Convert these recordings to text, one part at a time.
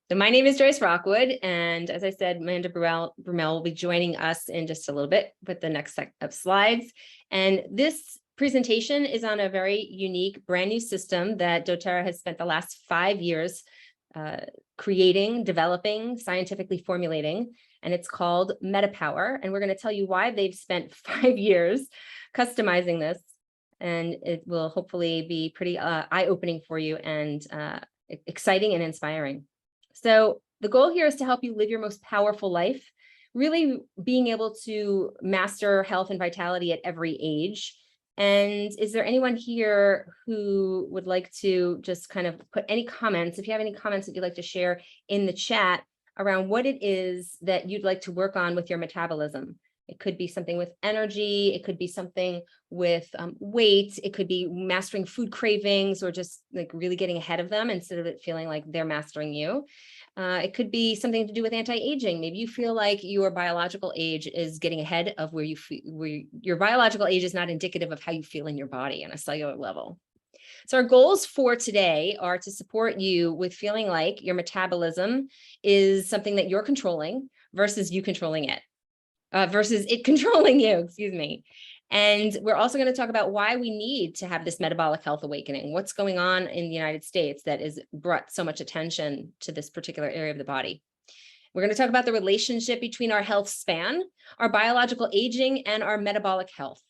So my name is Joyce Rockwood, and as I said, Amanda Broomell will be joining us in just a little bit with the next set of slides. And this presentation is on a very unique, brand new system that doTERRA has spent the last 5 years creating, developing, scientifically formulating, and it's called MetaPWR. And we're going to tell you why they've spent 5 years customizing this, and it will hopefully be pretty eye-opening for you and exciting and inspiring. So the goal here is to help you live your most powerful life, really being able to master health and vitality at every age. And is there anyone here who would like to just kind of put any comments, if you have any comments that you'd like to share in the chat around what it is that you'd like to work on with your metabolism? It could be something with energy. It could be something with weight. It could be mastering food cravings, or just like really getting ahead of them instead of it feeling like they're mastering you. It could be something to do with anti-aging. Maybe you feel like your biological age is getting ahead of where you feel, where your biological age is not indicative of how you feel in your body on a cellular level. So our goals for today are to support you with feeling like your metabolism is something that you're controlling versus you controlling it. Versus it controlling you, excuse me. And we're also going to talk about why we need to have this metabolic health awakening. What's going on in the United States that has brought so much attention to this particular area of the body. We're going to talk about the relationship between our health span, our biological aging, and our metabolic health.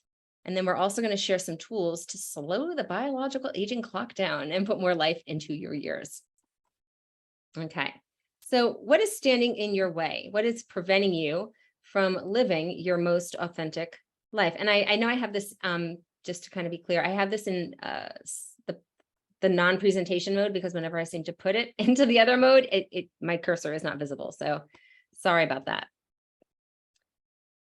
And then we're also going to share some tools to slow the biological aging clock down and put more life into your years. Okay, so what is standing in your way? What is preventing you from living your most authentic life? And I know I have this, just to kind of be clear, I have this in the non-presentation mode, because whenever I seem to put it into the other mode, my cursor is not visible. So sorry about that.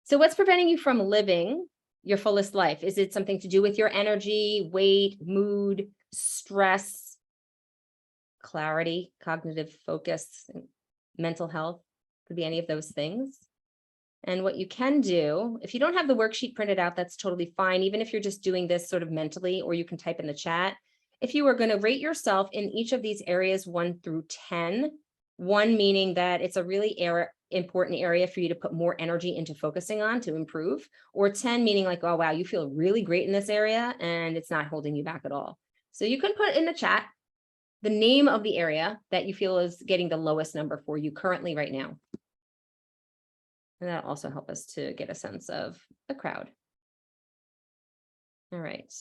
So what's preventing you from living your fullest life? Is it something to do with your energy, weight, mood, stress, clarity, cognitive focus, mental health? Could be any of those things. And what you can do, if you don't have the worksheet printed out, that's totally fine. Even if you're just doing this sort of mentally, or you can type in the chat. If you were going to rate yourself in each of these areas 1 through 10, 1 meaning that it's a really important area for you to put more energy into focusing on to improve, or 10 meaning like, oh, wow, you feel really great in this area and it's not holding you back at all. So you can put in the chat the name of the area that you feel is getting the lowest number for you currently right now. And that'll also help us to get a sense of the crowd. All right.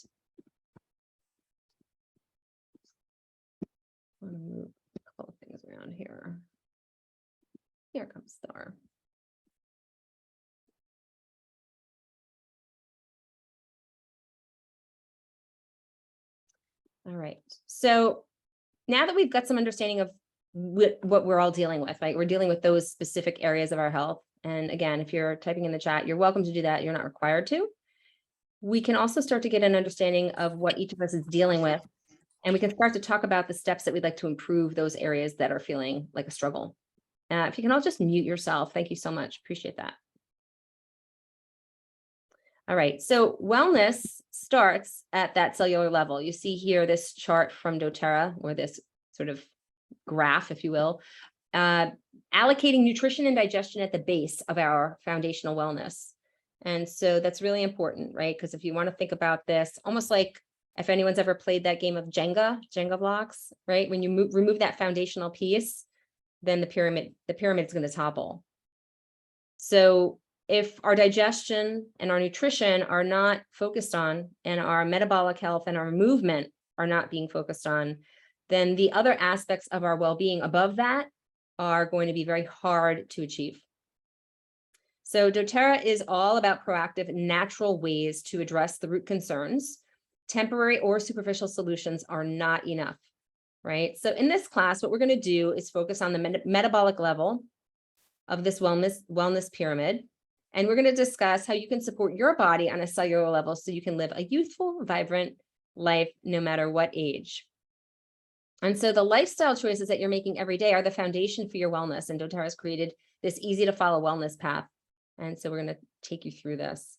I'm going to move a couple of things around here. Here comes Star. All right. So now that we've got some understanding of what we're all dealing with, right? We're dealing with those specific areas of our health. And again, if you're typing in the chat, you're welcome to do that. You're not required to. We can also start to get an understanding of what each of us is dealing with. And we can start to talk about the steps that we'd like to improve those areas that are feeling like a struggle. If you can all just mute yourself. Thank you so much. Appreciate that. All right. So wellness starts at that cellular level. You see here this chart from doTERRA, or this sort of graph, if you will, allocating nutrition and digestion at the base of our foundational wellness. And so that's really important, right? Because if you want to think about this, almost like if anyone's ever played that game of Jenga blocks, right? When you remove that foundational piece, then the pyramid is going to topple. So if our digestion and our nutrition are not focused on, and our metabolic health and our movement are not being focused on, then the other aspects of our well-being above that are going to be very hard to achieve. So doTERRA is all about proactive, natural ways to address the root concerns. Temporary or superficial solutions are not enough, right? So in this class, what we're going to do is focus on the metabolic level of this wellness pyramid. And we're going to discuss how you can support your body on a cellular level so you can live a youthful, vibrant life no matter what age. And so the lifestyle choices that you're making every day are the foundation for your wellness. And doTERRA has created this easy to follow wellness path. And so we're going to take you through this.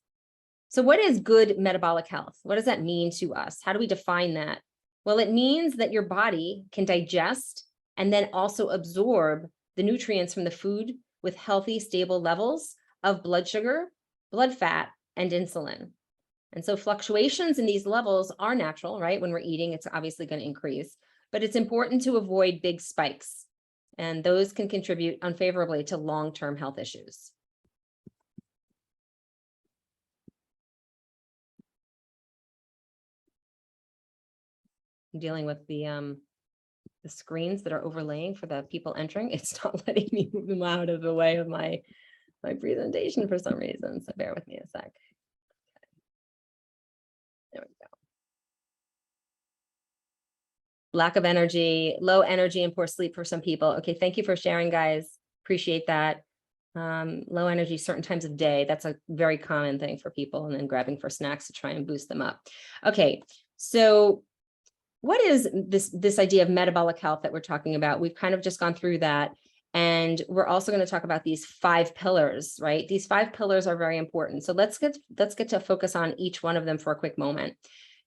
So what is good metabolic health? What does that mean to us? How do we define that? Well, it means that your body can digest and then also absorb the nutrients from the food with healthy, stable levels of blood sugar, blood fat, and insulin. And so fluctuations in these levels are natural, right? When we're eating, it's obviously going to increase, but it's important to avoid big spikes, and those can contribute unfavorably to long-term health issues. I'm dealing with the screens that are overlaying for the people entering. It's not letting me move them out of the way of my presentation for some reason. So bear with me a sec. There we go. Lack of energy, low energy, and poor sleep for some people. Okay, thank you for sharing, guys. Appreciate that. Low energy certain times of day. That's a very common thing for people, and then grabbing for snacks to try and boost them up. Okay, so what is this idea of metabolic health that we're talking about? We've kind of just gone through that. And we're also going to talk about these 5 pillars, right? These 5 pillars are very important. So let's get to focus on each one of them for a quick moment.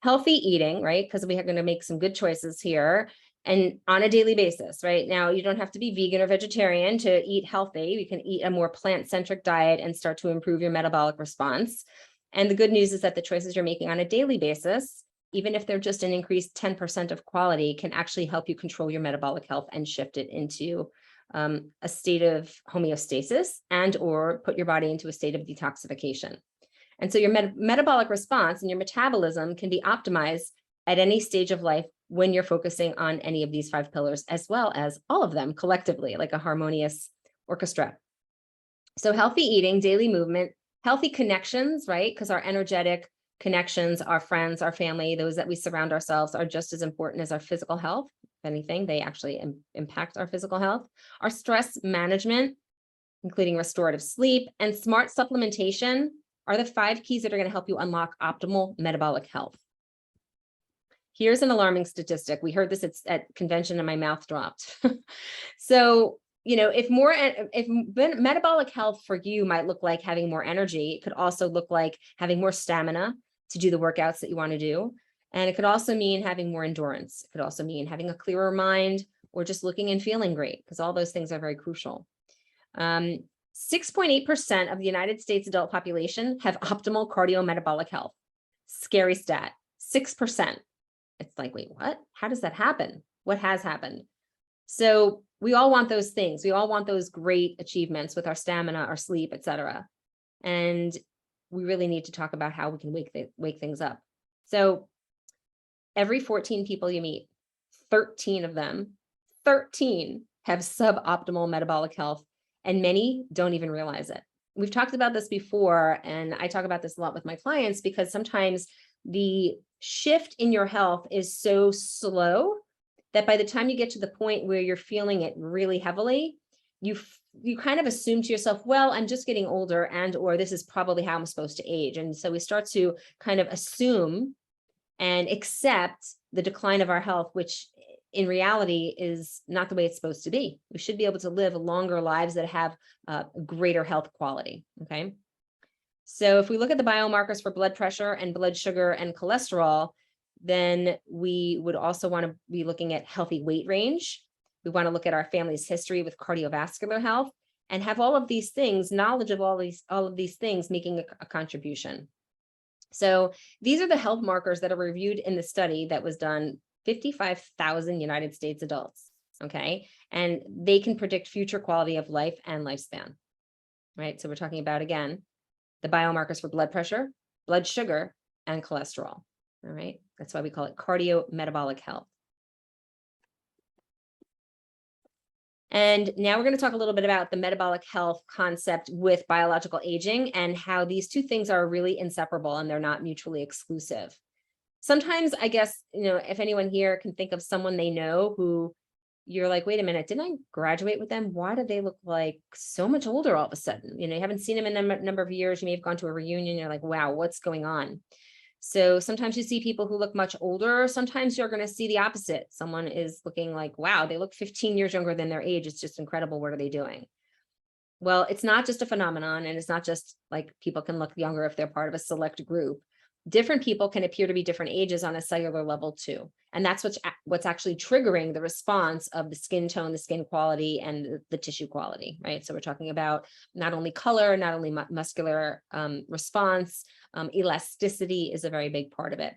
Healthy eating, right? Because we are going to make some good choices here and on a daily basis, right? Now, you don't have to be vegan or vegetarian to eat healthy. You can eat a more plant-centric diet and start to improve your metabolic response. And the good news is that the choices you're making on a daily basis, even if they're just an increased 10% of quality, can actually help you control your metabolic health and shift it into a state of homeostasis and or put your body into a state of detoxification. And so your metabolic response and your metabolism can be optimized at any stage of life when you're focusing on any of these 5 pillars, as well as all of them collectively, like a harmonious orchestra. So healthy eating, daily movement, healthy connections, right? Because our energetic connections, our friends, our family, those that we surround ourselves are just as important as our physical health. If anything, they actually impact our physical health. Our stress management, including restorative sleep, and smart supplementation are the 5 keys that are going to help you unlock optimal metabolic health. Here's an alarming statistic. We heard this at convention and my mouth dropped. So, you know, if metabolic health for you might look like having more energy, it could also look like having more stamina to do the workouts that you want to do. And it could also mean having more endurance. It could also mean having a clearer mind or just looking and feeling great, because all those things are very crucial. 6.8% of the United States adult population have optimal cardiometabolic health. Scary stat, 6%. It's like, wait, what? How does that happen? What has happened? So we all want those things. We all want those great achievements with our stamina, our sleep, etc. And we really need to talk about how we can wake things up. So every 14 people you meet, 13 of them, 13 have suboptimal metabolic health, and many don't even realize it. We've talked about this before, and I talk about this a lot with my clients because sometimes the shift in your health is so slow that by the time you get to the point where you're feeling it really heavily, you kind of assume to yourself, well, I'm just getting older, and or this is probably how I'm supposed to age. And so we start to kind of assume and accept the decline of our health, which in reality is not the way it's supposed to be. We should be able to live longer lives that have greater health quality, okay? So if we look at the biomarkers for blood pressure and blood sugar and cholesterol, then we would also want to be looking at healthy weight range. We want to look at our family's history with cardiovascular health and have all of these things, knowledge of all of these things making a contribution. So these are the health markers that are reviewed in the study that was done 55,000 United States adults, okay? And they can predict future quality of life and lifespan, right? So we're talking about, again, the biomarkers for blood pressure, blood sugar, and cholesterol, all right? That's why we call it cardiometabolic health. And now we're going to talk a little bit about the metabolic health concept with biological aging and how these two things are really inseparable and they're not mutually exclusive. Sometimes, I guess, you know, if anyone here can think of someone they know who you're like, wait a minute, didn't I graduate with them? Why do they look like so much older all of a sudden? You know, you haven't seen them in a number of years. You may have gone to a reunion. You're like, wow, what's going on? So sometimes you see people who look much older. Sometimes you're going to see the opposite. Someone is looking like, wow, they look 15 years younger than their age. It's just incredible. What are they doing? Well, it's not just a phenomenon, and it's not just like people can look younger if they're part of a select group. different people can appear to be different ages on a cellular level too. And that's what's actually triggering the response of the skin tone, the skin quality, and the tissue quality, right? So we're talking about not only color, not only muscular response, elasticity is a very big part of it.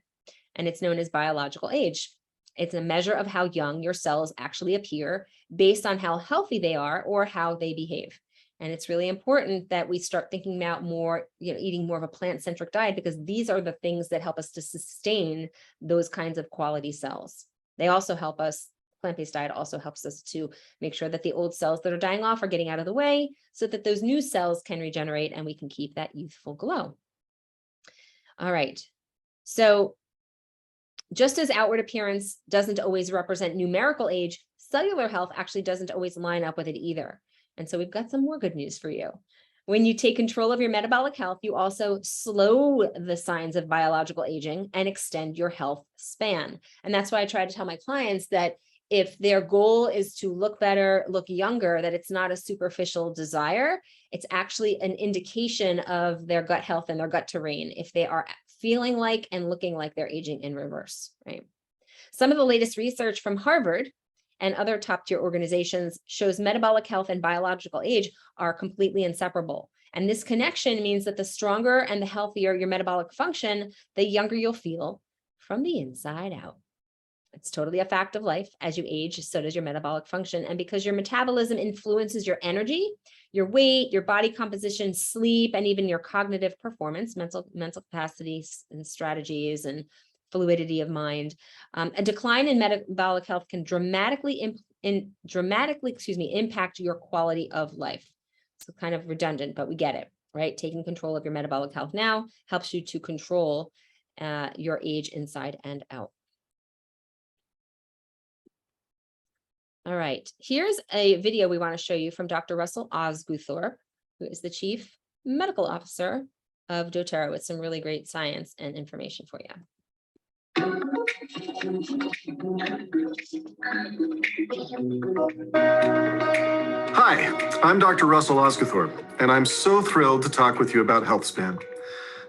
And it's known as biological age. It's a measure of how young your cells actually appear based on how healthy they are or how they behave. And it's really important that we start thinking about more, eating more of a plant-centric diet, because these are the things that help us to sustain those kinds of quality cells. They also help us, plant-based diet also helps us to make sure that the old cells that are dying off are getting out of the way so that those new cells can regenerate and we can keep that youthful glow. All right. So just as outward appearance doesn't always represent numerical age, cellular health actually doesn't always line up with it either. And so we've got some more good news for you. When you take control of your metabolic health, you also slow the signs of biological aging and extend your health span. And that's why I try to tell my clients that if their goal is to look better, look younger, that it's not a superficial desire, it's actually an indication of their gut health and their gut terrain, if they are feeling like and looking like they're aging in reverse, right? Some of the latest research from Harvard and other top-tier organizations shows metabolic health and biological age are completely inseparable. And this connection means that the stronger and the healthier your metabolic function, the younger you'll feel from the inside out. It's totally a fact of life. As you age, so does your metabolic function. And because your metabolism influences your energy, your weight, your body composition, sleep, and even your cognitive performance, mental capacities and strategies and fluidity of mind. A decline in metabolic health can dramatically impact your quality of life. So kind of redundant, but we get it, right? Taking control of your metabolic health now helps you to control your age inside and out. All right, here's a video we want to show you from Dr. Russell Osguthorpe, who is the Chief Medical Officer of doTERRA, with some really great science and information for you. Hi, I'm Dr. Russell Osguthorpe, and I'm so thrilled to talk with you about health span.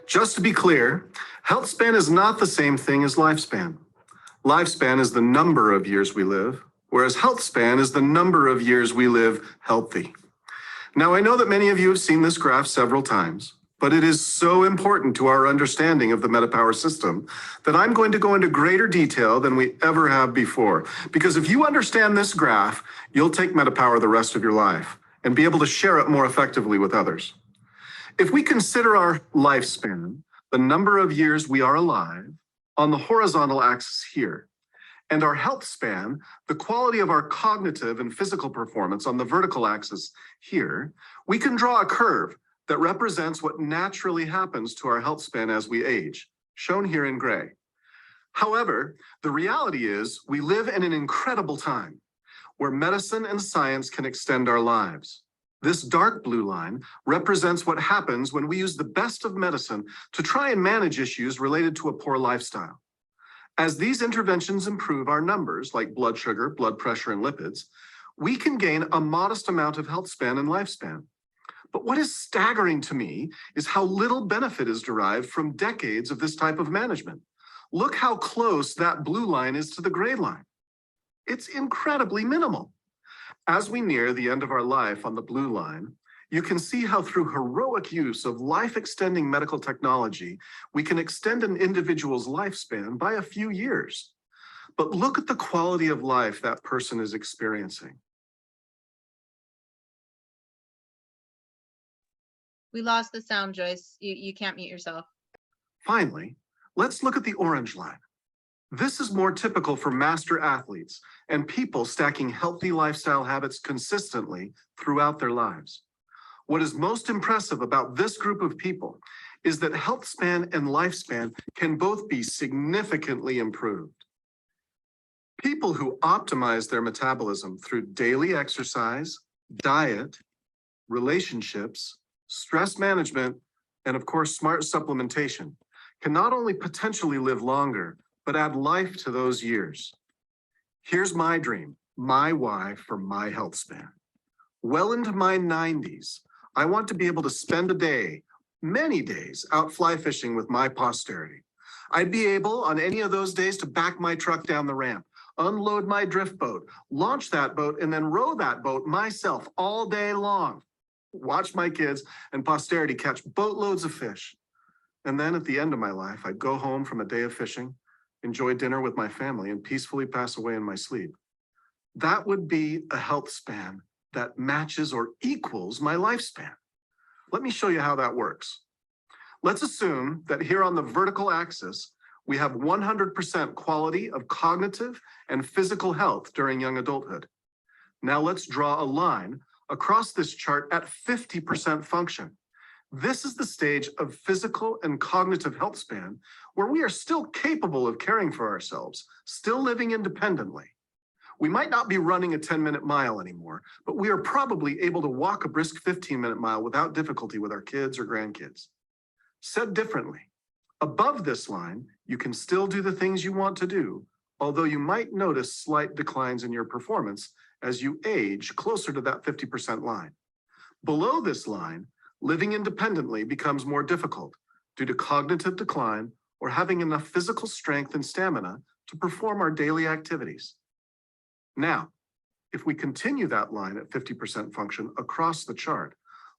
Just to be clear, health span is not the same thing as lifespan. Lifespan is the number of years we live, whereas health span is the number of years we live healthy. Now, I know that many of you have seen this graph several times, but it is so important to our understanding of the MetaPWR system that I'm going to go into greater detail than we ever have before. Because if you understand this graph, you'll take MetaPWR the rest of your life and be able to share it more effectively with others. If we consider our lifespan, the number of years we are alive, on the horizontal axis here, and our health span, the quality of our cognitive and physical performance on the vertical axis here, we can draw a curve that represents what naturally happens to our health span as we age, shown here in gray. However, the reality is we live in an incredible time where medicine and science can extend our lives. This dark blue line represents what happens when we use the best of medicine to try and manage issues related to a poor lifestyle. As these interventions improve our numbers, like blood sugar, blood pressure, and lipids, we can gain a modest amount of health span and lifespan. But what is staggering to me is how little benefit is derived from decades of this type of management. Look how close that blue line is to the gray line. It's incredibly minimal. As we near the end of our life on the blue line, you can see how through heroic use of life-extending medical technology, we can extend an individual's lifespan by a few years. But look at the quality of life that person is experiencing. We lost the sound, Joyce. You can't mute yourself. Finally, let's look at the orange line. This is more typical for master athletes and people stacking healthy lifestyle habits consistently throughout their lives. What is most impressive about this group of people is that health span and lifespan can both be significantly improved. People who optimize their metabolism through daily exercise, diet, relationships, stress management, and of course, smart supplementation can not only potentially live longer, but add life to those years. Here's my dream, my why for my health span. Well into my 90s, I want to be able to spend a day, many days, out fly fishing with my posterity, I'd be able on any of those days to back my truck down the ramp, unload my drift boat, launch that boat, and then row that boat myself all day long. Watch my kids and posterity catch boatloads of fish. And then at the end of my life, I'd go home from a day of fishing, enjoy dinner with my family, and peacefully pass away in my sleep. That would be a health span that matches or equals my lifespan. Let me show you how that works. Let's assume that here on the vertical axis, we have 100% quality of cognitive and physical health during young adulthood. Now let's draw a line across this chart at 50% function. This is the stage of physical and cognitive health span where we are still capable of caring for ourselves, still living independently. We might not be running a 10-minute mile anymore, but we are probably able to walk a brisk 15-minute mile without difficulty with our kids or grandkids. Said differently, above this line, you can still do the things you want to do, although you might notice slight declines in your performance as you age closer to that 50% line. Below this line, living independently becomes more difficult due to cognitive decline or having enough physical strength and stamina to perform our daily activities. Now, if we continue that line at 50% function across the chart,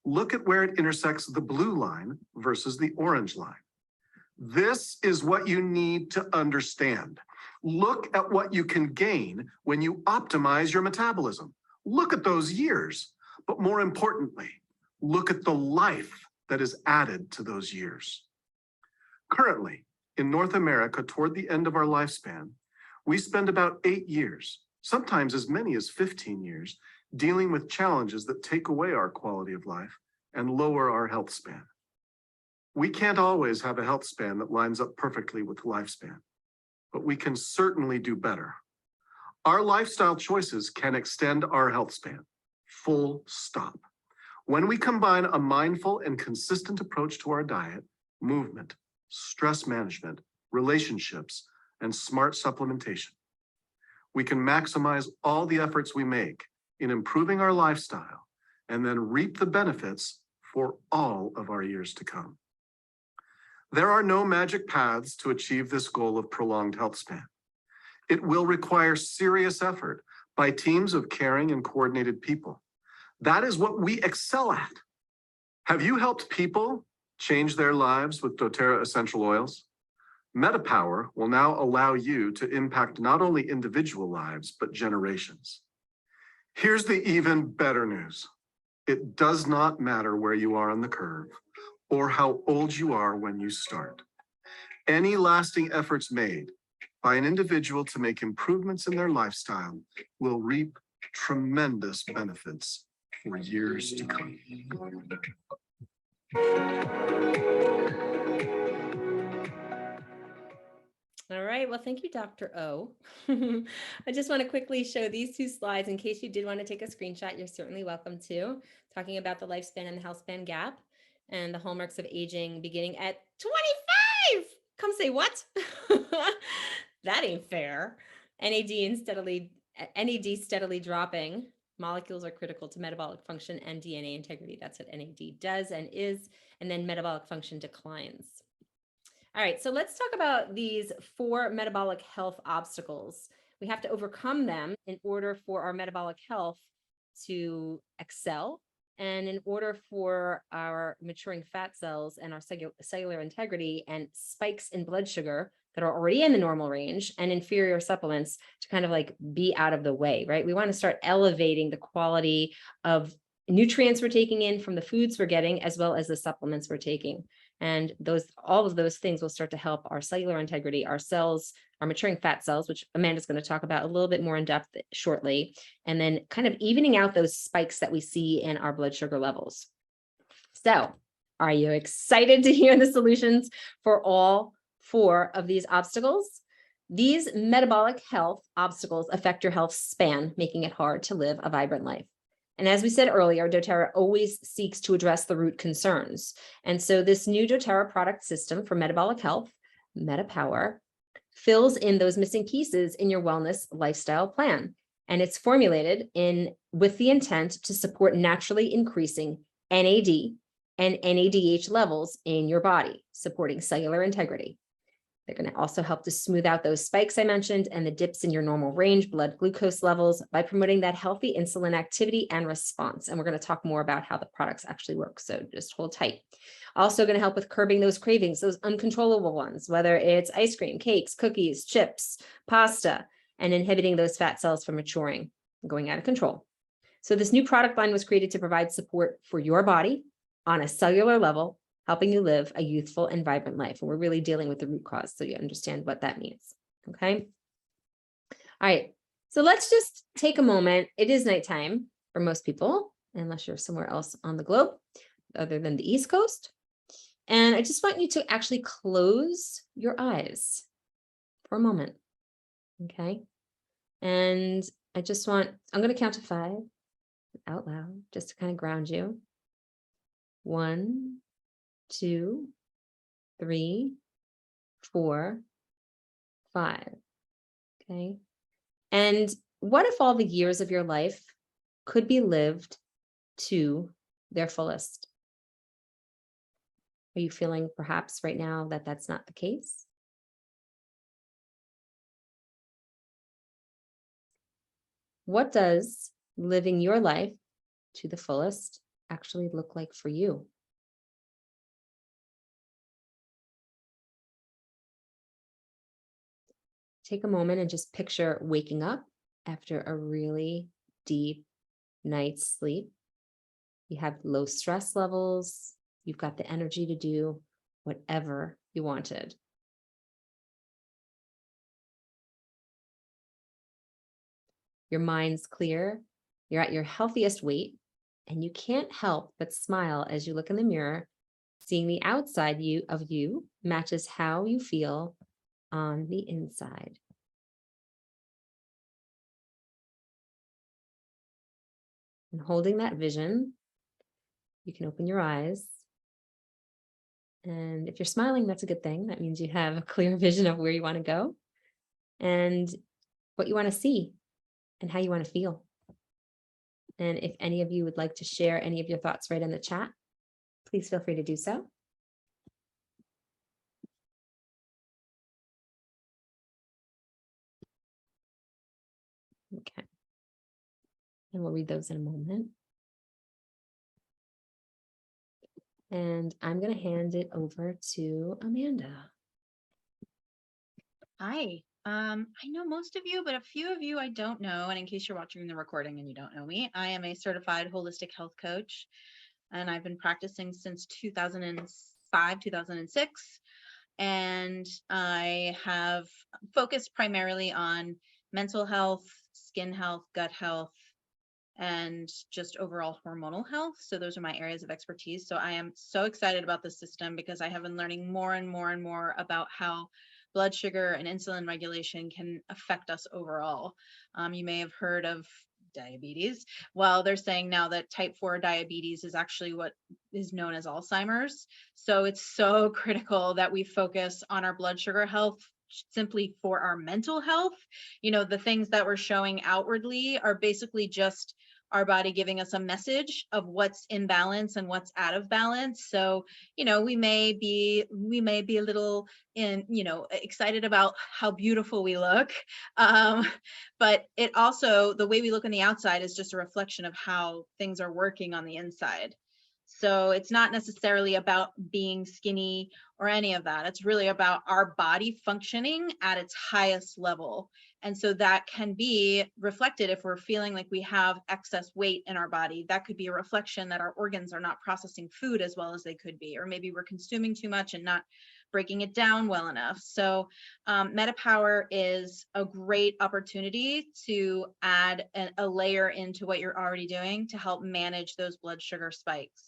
look at where it intersects the blue line versus the orange line. This is what you need to understand. Look at what you can gain when you optimize your metabolism. Look at those years, but more importantly, look at the life that is added to those years. Currently, in North America, toward the end of our lifespan, we spend about 8 years, sometimes as many as 15 years, dealing with challenges that take away our quality of life and lower our health span. We can't always have a health span that lines up perfectly with lifespan, but we can certainly do better. Our lifestyle choices can extend our health span, full stop. When we combine a mindful and consistent approach to our diet, movement, stress management, relationships, and smart supplementation, we can maximize all the efforts we make in improving our lifestyle and then reap the benefits for all of our years to come. There are no magic paths to achieve this goal of prolonged health span. It will require serious effort by teams of caring and coordinated people. That is what we excel at. Have you helped people change their lives with doTERRA essential oils? MetaPWR will now allow you to impact not only individual lives, but generations. Here's the even better news. It does not matter where you are on the curve or how old you are when you start. Any lasting efforts made by an individual to make improvements in their lifestyle will reap tremendous benefits for years to come. All right, well, thank you, Dr. O. I just want to quickly show these two slides in case you did want to take a screenshot. You're certainly welcome to, talking about the lifespan and the health span gap and the hallmarks of aging beginning at 25. Come say what? That ain't fair. NAD steadily dropping. Molecules are critical to metabolic function and DNA integrity. That's what NAD does and is, and then metabolic function declines. All right, so let's talk about these 4 metabolic health obstacles. We have to overcome them in order for our metabolic health to excel and in order for our maturing fat cells and our cellular integrity and spikes in blood sugar that are already in the normal range and inferior supplements to kind of like be out of the way, right? We want to start elevating the quality of nutrients we're taking in from the foods we're getting, as well as the supplements we're taking. And all of those things will start to help our cellular integrity, our cells, our maturing fat cells, which Amanda's going to talk about a little bit more in depth shortly, and then kind of evening out those spikes that we see in our blood sugar levels. So, are you excited to hear the solutions for all 4 of these obstacles? These metabolic health obstacles affect your health span, making it hard to live a vibrant life. And as we said earlier, doTERRA always seeks to address the root concerns. And so this new doTERRA product system for metabolic health, MetaPWR, fills in those missing pieces in your wellness lifestyle plan. And it's formulated with the intent to support naturally increasing NAD and NADH levels in your body, supporting cellular integrity. They're going to also help to smooth out those spikes I mentioned and the dips in your normal range blood glucose levels by promoting that healthy insulin activity and response. And we're going to talk more about how the products actually work. So just hold tight. Also going to help with curbing those cravings, those uncontrollable ones, whether it's ice cream, cakes, cookies, chips, pasta, and inhibiting those fat cells from maturing and going out of control. So this new product line was created to provide support for your body on a cellular level, helping you live a youthful and vibrant life. And we're really dealing with the root cause, so you understand what that means. Okay. All right. So let's just take a moment. It is nighttime for most people, unless you're somewhere else on the globe, other than the East Coast. And I just want you to actually close your eyes for a moment. Okay. And I'm going to count to 5 out loud, just to kind of ground you. 1, 2, 3, 4, 5. Okay. And what if all the years of your life could be lived to their fullest? Are you feeling perhaps right now that that's not the case? What does living your life to the fullest actually look like for you? Take a moment and just picture waking up after a really deep night's sleep. You have low stress levels. You've got the energy to do whatever you wanted. Your mind's clear. You're at your healthiest weight, and you can't help but smile as you look in the mirror, seeing the outside of you matches how you feel on the inside. And holding that vision, you can open your eyes. And if you're smiling, that's a good thing. That means you have a clear vision of where you want to go and what you want to see and how you want to feel. And if any of you would like to share any of your thoughts right in the chat, please feel free to do so. Okay. And we'll read those in a moment. And I'm going to hand it over to Amanda. Hi. I know most of you, but a few of you I don't know. And in case you're watching the recording and you don't know me, I am a certified holistic health coach, and I've been practicing since 2005, 2006. And I have focused primarily on mental health, skin health, gut health, and just overall hormonal health. So those are my areas of expertise. So I am so excited about this system because I have been learning more and more and more about how blood sugar and insulin regulation can affect us overall. You may have heard of diabetes. Well, they're saying now that type 4 diabetes is actually what is known as Alzheimer's. So it's so critical that we focus on our blood sugar health simply for our mental health. You know, the things that we're showing outwardly are basically just our body giving us a message of what's in balance and what's out of balance. So, you know, we may be a little excited about how beautiful we look. But it also, the way we look on the outside is just a reflection of how things are working on the inside. So it's not necessarily about being skinny or any of that. It's really about our body functioning at its highest level. And so that can be reflected if we're feeling like we have excess weight in our body. That could be a reflection that our organs are not processing food as well as they could be, or maybe we're consuming too much and not breaking it down well enough. So MetaPWR is a great opportunity to add a layer into what you're already doing to help manage those blood sugar spikes.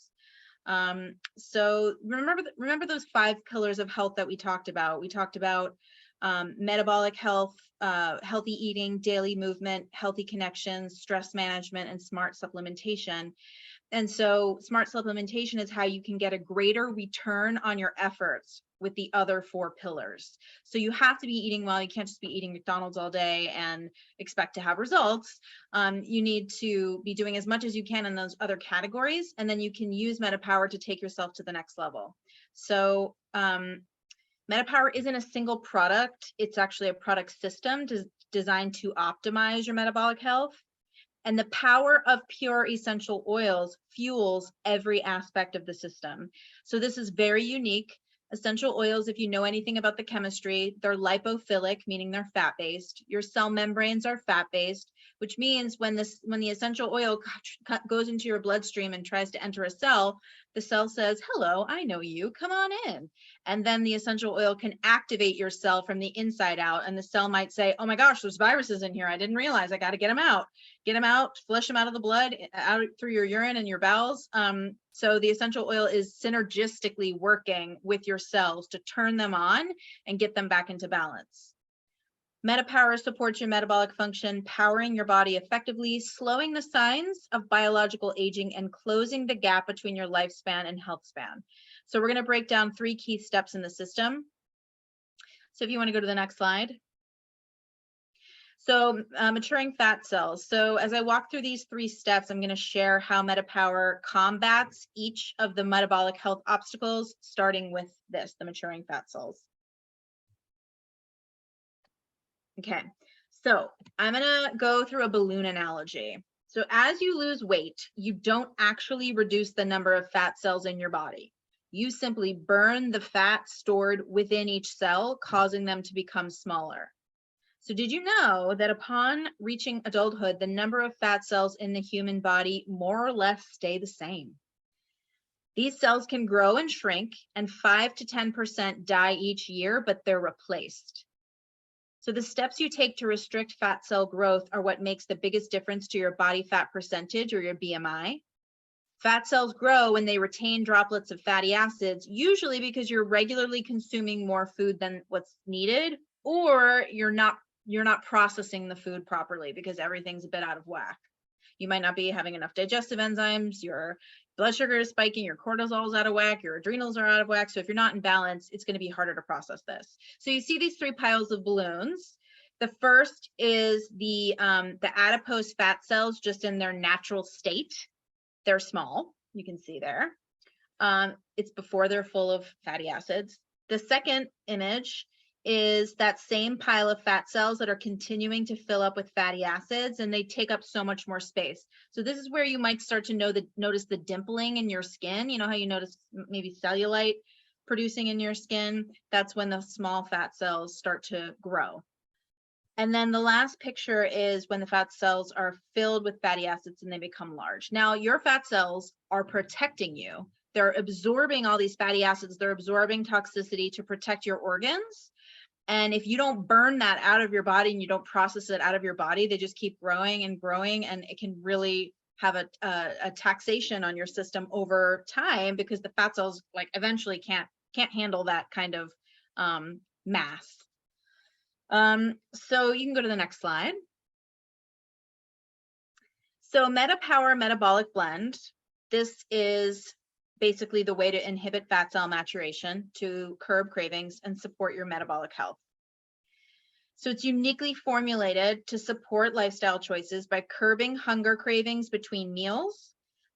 So remember those 5 pillars of health that we talked about. We talked about metabolic health, healthy eating, daily movement, healthy connections, stress management, and smart supplementation. And so smart supplementation is how you can get a greater return on your efforts with the other 4 pillars. So you have to be eating well. You can't just be eating McDonald's all day and expect to have results. You need to be doing as much as you can in those other categories, and then you can use MetaPWR to take yourself to the next level. So MetaPWR isn't a single product. It's actually a product system designed to optimize your metabolic health. And the power of pure essential oils fuels every aspect of the system. So this is very unique. Essential oils, if you know anything about the chemistry, they're lipophilic, meaning they're fat-based. Your cell membranes are fat-based, which means when the essential oil goes into your bloodstream and tries to enter a cell, the cell says, hello, I know you, come on in. And then the essential oil can activate your cell from the inside out. And the cell might say, oh my gosh, there's viruses in here. I didn't realize. I got to get them out. Get them out, flush them out of the blood, out through your urine and your bowels. So the essential oil is synergistically working with your cells to turn them on and get them back into balance. MetaPWR supports your metabolic function, powering your body effectively, slowing the signs of biological aging, and closing the gap between your lifespan and health span. So we're going to break down 3 key steps in the system. So if you want to go to the next slide. So maturing fat cells. So as I walk through these 3 steps, I'm going to share how MetaPWR combats each of the metabolic health obstacles, starting with this, the maturing fat cells. Okay, so I'm going to go through a balloon analogy. So as you lose weight, you don't actually reduce the number of fat cells in your body. You simply burn the fat stored within each cell, causing them to become smaller. So did you know that upon reaching adulthood, the number of fat cells in the human body more or less stay the same? These cells can grow and shrink, and 5 to 10% die each year, but they're replaced. So the steps you take to restrict fat cell growth are what makes the biggest difference to your body fat percentage, or your BMI. Fat cells grow when they retain droplets of fatty acids, usually because you're regularly consuming more food than what's needed, or you're not processing the food properly because everything's a bit out of whack. You might not be having enough digestive enzymes, your blood sugar is spiking, your cortisol is out of whack, your adrenals are out of whack. So if you're not in balance, it's going to be harder to process this. So you see these 3 piles of balloons. The first is the adipose fat cells just in their natural state. They're small, you can see there. It's before they're full of fatty acids. The second image is that same pile of fat cells that are continuing to fill up with fatty acids, and they take up so much more space. So this is where you might start to notice the dimpling in your skin. You know how you notice maybe cellulite producing in your skin? That's when the small fat cells start to grow. And then the last picture is when the fat cells are filled with fatty acids and they become large. Now, your fat cells are protecting you. They're absorbing all these fatty acids. They're absorbing toxicity to protect your organs. And if you don't burn that out of your body and you don't process it out of your body, they just keep growing and growing, and it can really have a taxation on your system over time, because the fat cells like eventually can't handle that kind of mass. So you can go to the next slide. So MetaPWR Metabolic Blend, this is basically the way to inhibit fat cell maturation, to curb cravings and support your metabolic health. So it's uniquely formulated to support lifestyle choices by curbing hunger cravings between meals,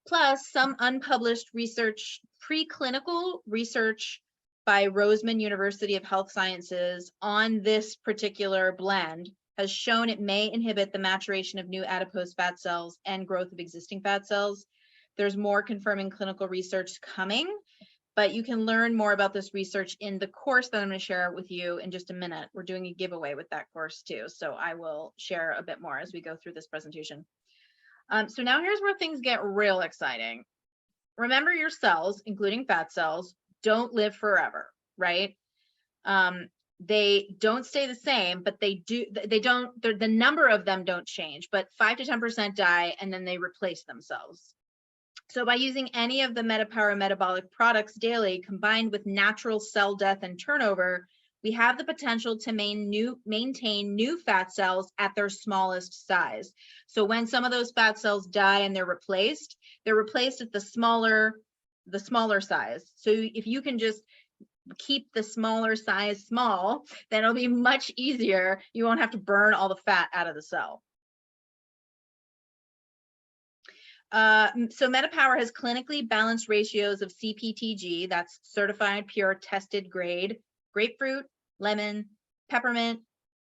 plus some unpublished research, preclinical research by Roseman University of Health Sciences on this particular blend has shown it may inhibit the maturation of new adipose fat cells and growth of existing fat cells. There's more confirming clinical research coming, but you can learn more about this research in the course that I'm going to share with you in just a minute. We're doing a giveaway with that course too, so I will share a bit more as we go through this presentation. So now here's where things get real exciting. Remember, your cells, including fat cells, don't live forever, right? They don't stay the same, but the number of them don't change, but 5 to 10% die and then they replace themselves. So by using any of the MetaPWR metabolic products daily, combined with natural cell death and turnover, we have the potential to maintain new fat cells at their smallest size. So when some of those fat cells die and they're replaced at the smaller size. So if you can just keep the smaller size small, then it'll be much easier. You won't have to burn all the fat out of the cell. So MetaPWR has clinically balanced ratios of CPTG, that's certified pure tested grade grapefruit, lemon, peppermint,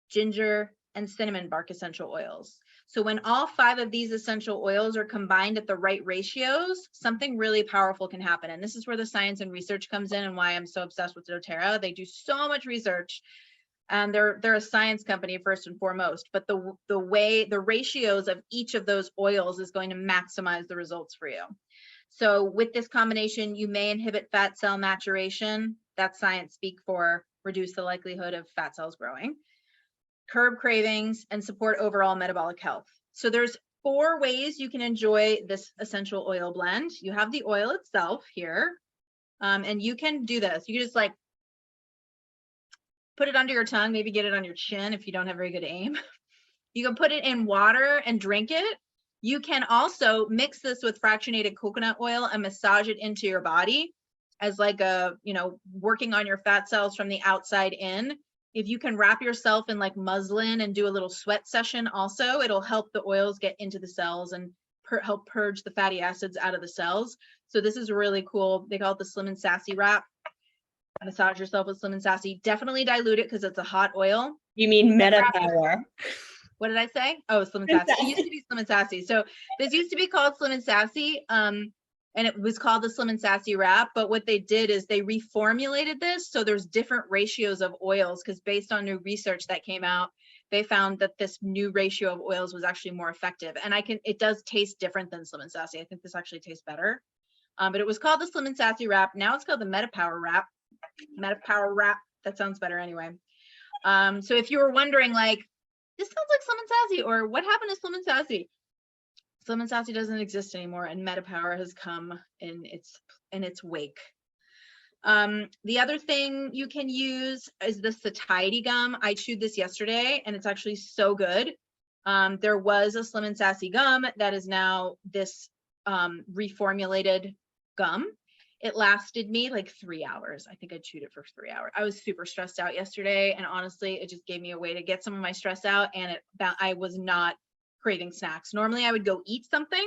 ginger, and cinnamon bark essential oils. So when all 5 of these essential oils are combined at the right ratios, something really powerful can happen. And this is where the science and research comes in and why I'm so obsessed with doTERRA. They do so much research. They're a science company first and foremost, but the ratios of each of those oils is going to maximize the results for you. So with this combination, you may inhibit fat cell maturation. That's science speak for reduce the likelihood of fat cells growing, curb cravings, and support overall metabolic health. So there's 4 ways you can enjoy this essential oil blend. You have the oil itself here, and you can do this. You can just like put it under your tongue, maybe get it on your chin if you don't have very good aim. You can put it in water and drink it. You can also mix this with fractionated coconut oil and massage it into your body as like a, working on your fat cells from the outside in. If you can wrap yourself in like muslin and do a little sweat session also, it'll help the oils get into the cells and help purge the fatty acids out of the cells. So this is really cool. They call it the Slim and Sassy wrap. Massage yourself with Slim and Sassy. Definitely dilute it because it's a hot oil. You mean MetaPWR? What did I say? Oh, Slim and Sassy. It used to be Slim and Sassy. So this used to be called Slim and Sassy. And it was called the Slim and Sassy wrap. But what they did is they reformulated this. So there's different ratios of oils because based on new research that came out, they found that this new ratio of oils was actually more effective. And it does taste different than Slim and Sassy. I think this actually tastes better. But it was called the Slim and Sassy wrap. Now it's called the MetaPWR wrap. MetaPWR wrap. That sounds better anyway. So if you were wondering, like, this sounds like Slim and Sassy, or what happened to Slim and Sassy? Slim and Sassy doesn't exist anymore, and MetaPWR has come in its wake. The other thing you can use is the satiety gum. I chewed this yesterday, and it's actually so good. There was a Slim and Sassy gum that is now this reformulated gum. It lasted me like 3 hours. I think I chewed it for 3 hours. I was super stressed out yesterday, and honestly, it just gave me a way to get some of my stress out, and I was not craving snacks. Normally I would go eat something,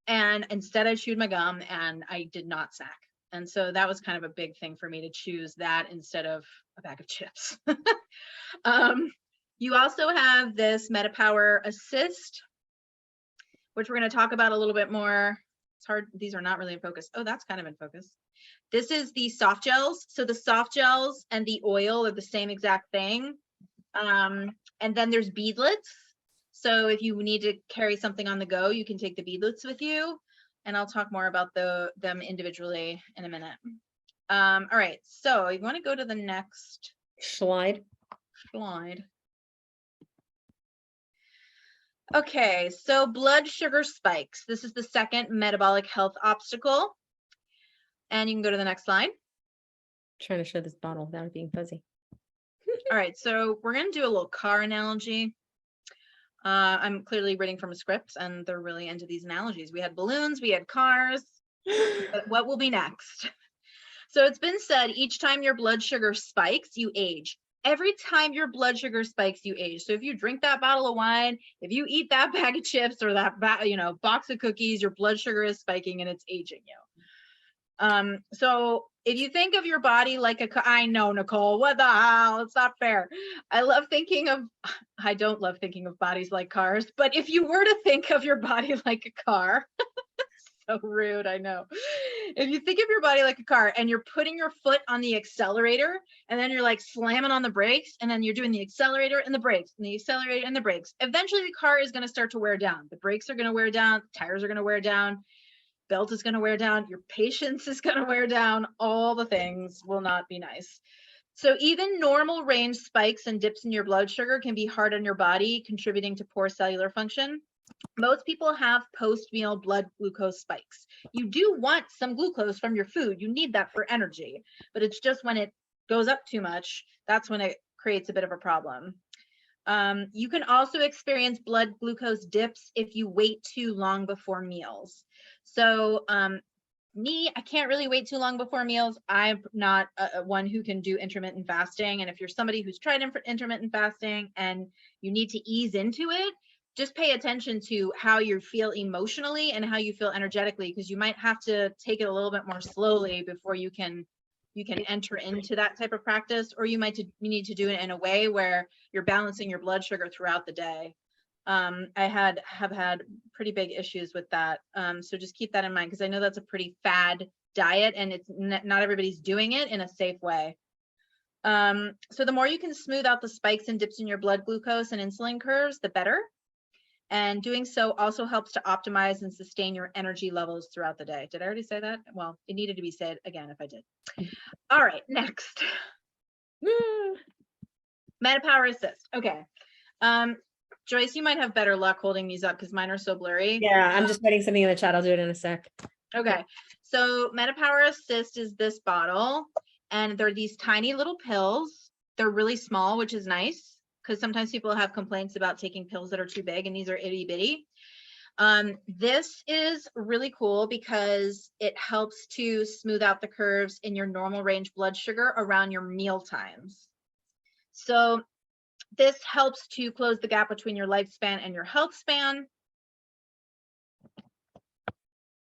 and instead I chewed my gum and I did not snack. And so that was kind of a big thing for me to choose that instead of a bag of chips. You also have this MetaPWR Assist, which we're going to talk about a little bit more. It's hard. These are not really in focus. Oh, that's kind of in focus. This is the soft gels. So the soft gels and the oil are the same exact thing. And then there's beadlets. So if you need to carry something on the go, you can take the beadlets with you. And I'll talk more about them individually in a minute. All right. So you want to go to the next Slide. Okay, so blood sugar spikes. This is the second metabolic health obstacle. And you can go to the next slide. Trying to show this bottle without being fuzzy. All right, so we're going to do a little car analogy. I'm clearly reading from a script, and they're really into these analogies. We had balloons, we had cars. What will be next? So it's been said each time your blood sugar spikes, you age. Every time your blood sugar spikes, you age. So if you drink that bottle of wine, if you eat that bag of chips or that box of cookies, your blood sugar is spiking and it's aging you. So if you think of your body like I know, Nicole, what the hell? It's not fair. I don't love thinking of bodies like cars, but if you were to think of your body like a car, so rude, I know. If you think of your body like a car and you're putting your foot on the accelerator and then you're like slamming on the brakes and then you're doing the accelerator and the brakes and the accelerator and the brakes, eventually the car is going to start to wear down. The brakes are going to wear down, the tires are going to wear down, belt is going to wear down, your patience is going to wear down, all the things will not be nice. So even normal range spikes and dips in your blood sugar can be hard on your body, contributing to poor cellular function. Most people have post-meal blood glucose spikes. You do want some glucose from your food. You need that for energy, but it's just when it goes up too much, that's when it creates a bit of a problem. You can also experience blood glucose dips if you wait too long before meals. So I can't really wait too long before meals. I'm not one who can do intermittent fasting. And if you're somebody who's tried intermittent fasting and you need to ease into it, just pay attention to how you feel emotionally and how you feel energetically, because you might have to take it a little bit more slowly before you can you can enter into that type of practice, or you need to do it in a way where you're balancing your blood sugar throughout the day. I have had pretty big issues with that. So just keep that in mind, because I know that's a pretty fad diet, and it's not everybody's doing it in a safe way. So the more you can smooth out the spikes and dips in your blood glucose and insulin curves, the better. And doing so also helps to optimize and sustain your energy levels throughout the day. Did I already say that? Well, it needed to be said again if I did. All right, next. MetaPWR Assist. Okay. Joyce, you might have better luck holding these up because mine are so blurry. Yeah, I'm just putting something in the chat. I'll do it in a sec. Okay. So MetaPWR Assist is this bottle, and they're these tiny little pills. They're really small, which is nice, because sometimes people have complaints about taking pills that are too big, and these are itty bitty. This is really cool because it helps to smooth out the curves in your normal range blood sugar around your meal times. So this helps to close the gap between your lifespan and your health span.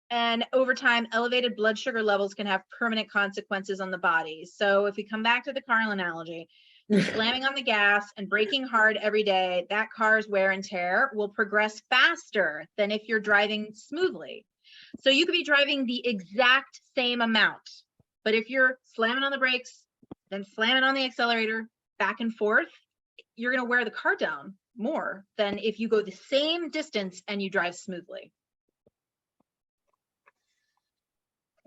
And over time, elevated blood sugar levels can have permanent consequences on the body. So if we come back to the car analogy, slamming on the gas and braking hard every day, that car's wear and tear will progress faster than if you're driving smoothly. So you could be driving the exact same amount, but if you're slamming on the brakes, then slamming on the accelerator back and forth, you're going to wear the car down more than if you go the same distance and you drive smoothly.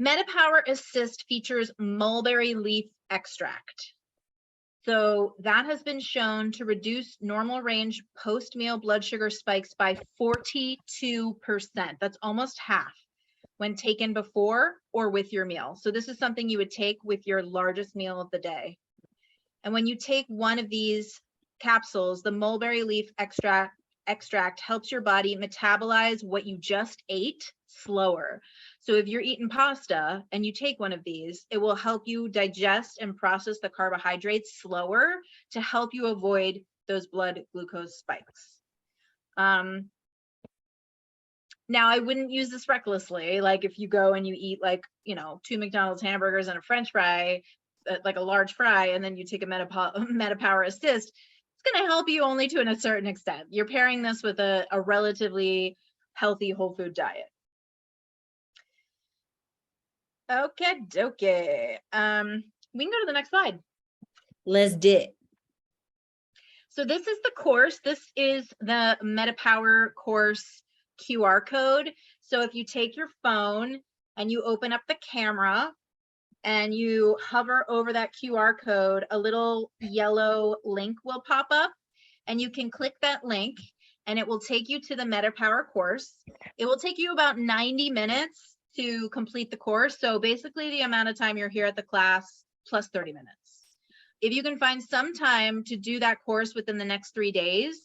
MetaPWR Assist features mulberry leaf extract. So that has been shown to reduce normal range post-meal blood sugar spikes by 42%. That's almost half when taken before or with your meal. So this is something you would take with your largest meal of the day. And when you take one of these capsules, the mulberry leaf extract helps your body metabolize what you just ate slower. So if you're eating pasta and you take one of these, it will help you digest and process the carbohydrates slower to help you avoid those blood glucose spikes. Now, I wouldn't use this recklessly. Like if you go and you eat like, 2 McDonald's hamburgers and a French fry, like a large fry, and then you take a MetaPWR Assist, it's going to help you only to a certain extent. You're pairing this with a relatively healthy whole food diet. Okay, dokie. We can go to the next slide. Let's do it. So this is the course. This is the MetaPWR course QR code. So if you take your phone and you open up the camera and you hover over that QR code, a little yellow link will pop up, and you can click that link and it will take you to the MetaPWR course. It will take you about 90 minutes to complete the course. So basically the amount of time you're here at the class plus 30 minutes. If you can find some time to do that course within the next 3 days,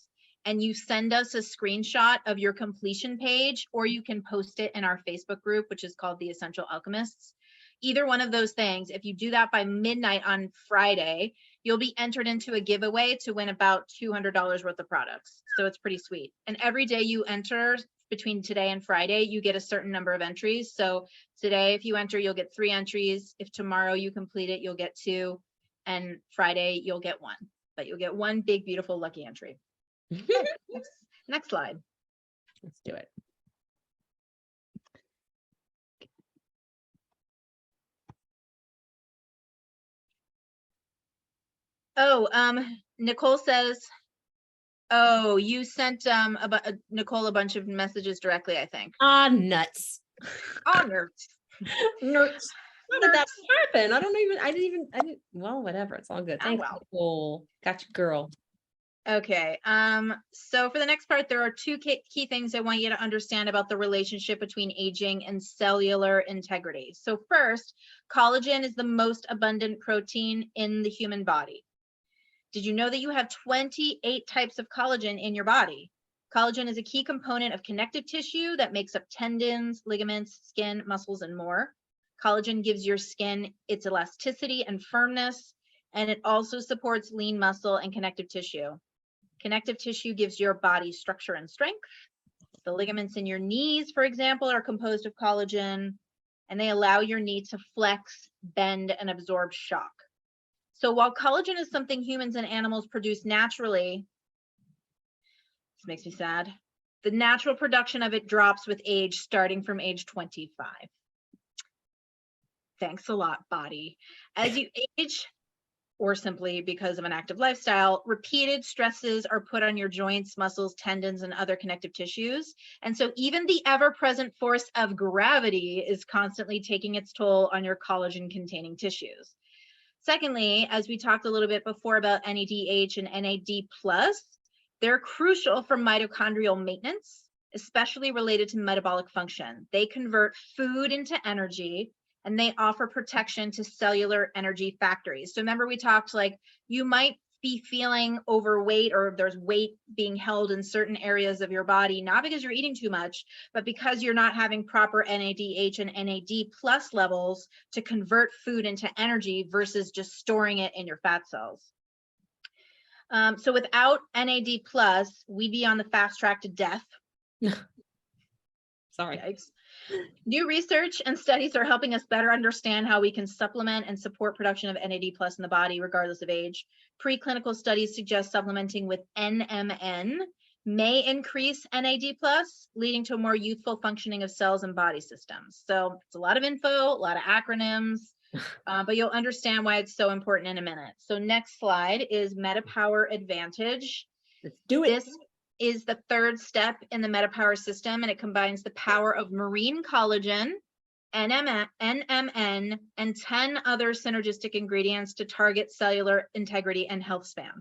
and you send us a screenshot of your completion page, or you can post it in our Facebook group, which is called The Essential Alchemists. Either one of those things, if you do that by midnight on Friday, you'll be entered into a giveaway to win about $200 worth of products. So it's pretty sweet. And every day you enter between today and Friday, you get a certain number of entries. So today, if you enter, you'll get 3 entries. If tomorrow you complete it, you'll get 2. And Friday, you'll get 1. But you'll get 1 big, beautiful, lucky entry. Okay, next slide. Let's do it. Oh, Nicole says, oh, you sent Nicole a bunch of messages directly, I think. Nuts. Oh, nerds. Nerds. How did that happen? I didn't, well, whatever. It's all good. Thanks, Nicole. Got you, girl. Okay, so for the next part, there are 2 key things I want you to understand about the relationship between aging and cellular integrity. So first, collagen is the most abundant protein in the human body. Did you know that you have 28 types of collagen in your body? Collagen is a key component of connective tissue that makes up tendons, ligaments, skin, muscles, and more. Collagen gives your skin its elasticity and firmness, and it also supports lean muscle and connective tissue. Connective tissue gives your body structure and strength. The ligaments in your knees, for example, are composed of collagen, and they allow your knee to flex, bend, and absorb shock. So while collagen is something humans and animals produce naturally, this makes me sad, the natural production of it drops with age, starting from age 25. Thanks a lot, body. As you age, or simply because of an active lifestyle, repeated stresses are put on your joints, muscles, tendons, and other connective tissues. And so even the ever-present force of gravity is constantly taking its toll on your collagen-containing tissues. Secondly, as we talked a little bit before about NADH and NAD+, they're crucial for mitochondrial maintenance, especially related to metabolic function. They convert food into energy, and they offer protection to cellular energy factories. So remember, we talked like you might be feeling overweight, or there's weight being held in certain areas of your body, not because you're eating too much, but because you're not having proper NADH and NAD+ levels to convert food into energy versus just storing it in your fat cells. So without NAD+, we'd be on the fast track to death. Sorry. Yikes. New research and studies are helping us better understand how we can supplement and support production of NAD+ in the body, regardless of age. Preclinical studies suggest supplementing with NMN may increase NAD+, leading to a more youthful functioning of cells and body systems. So it's a lot of info, a lot of acronyms, but you'll understand why it's so important in a minute. So next slide is MetaPWR Advantage. Let's do it. This is the third step in the MetaPWR system, and it combines the power of marine collagen, NMN, and 10 other synergistic ingredients to target cellular integrity and health span.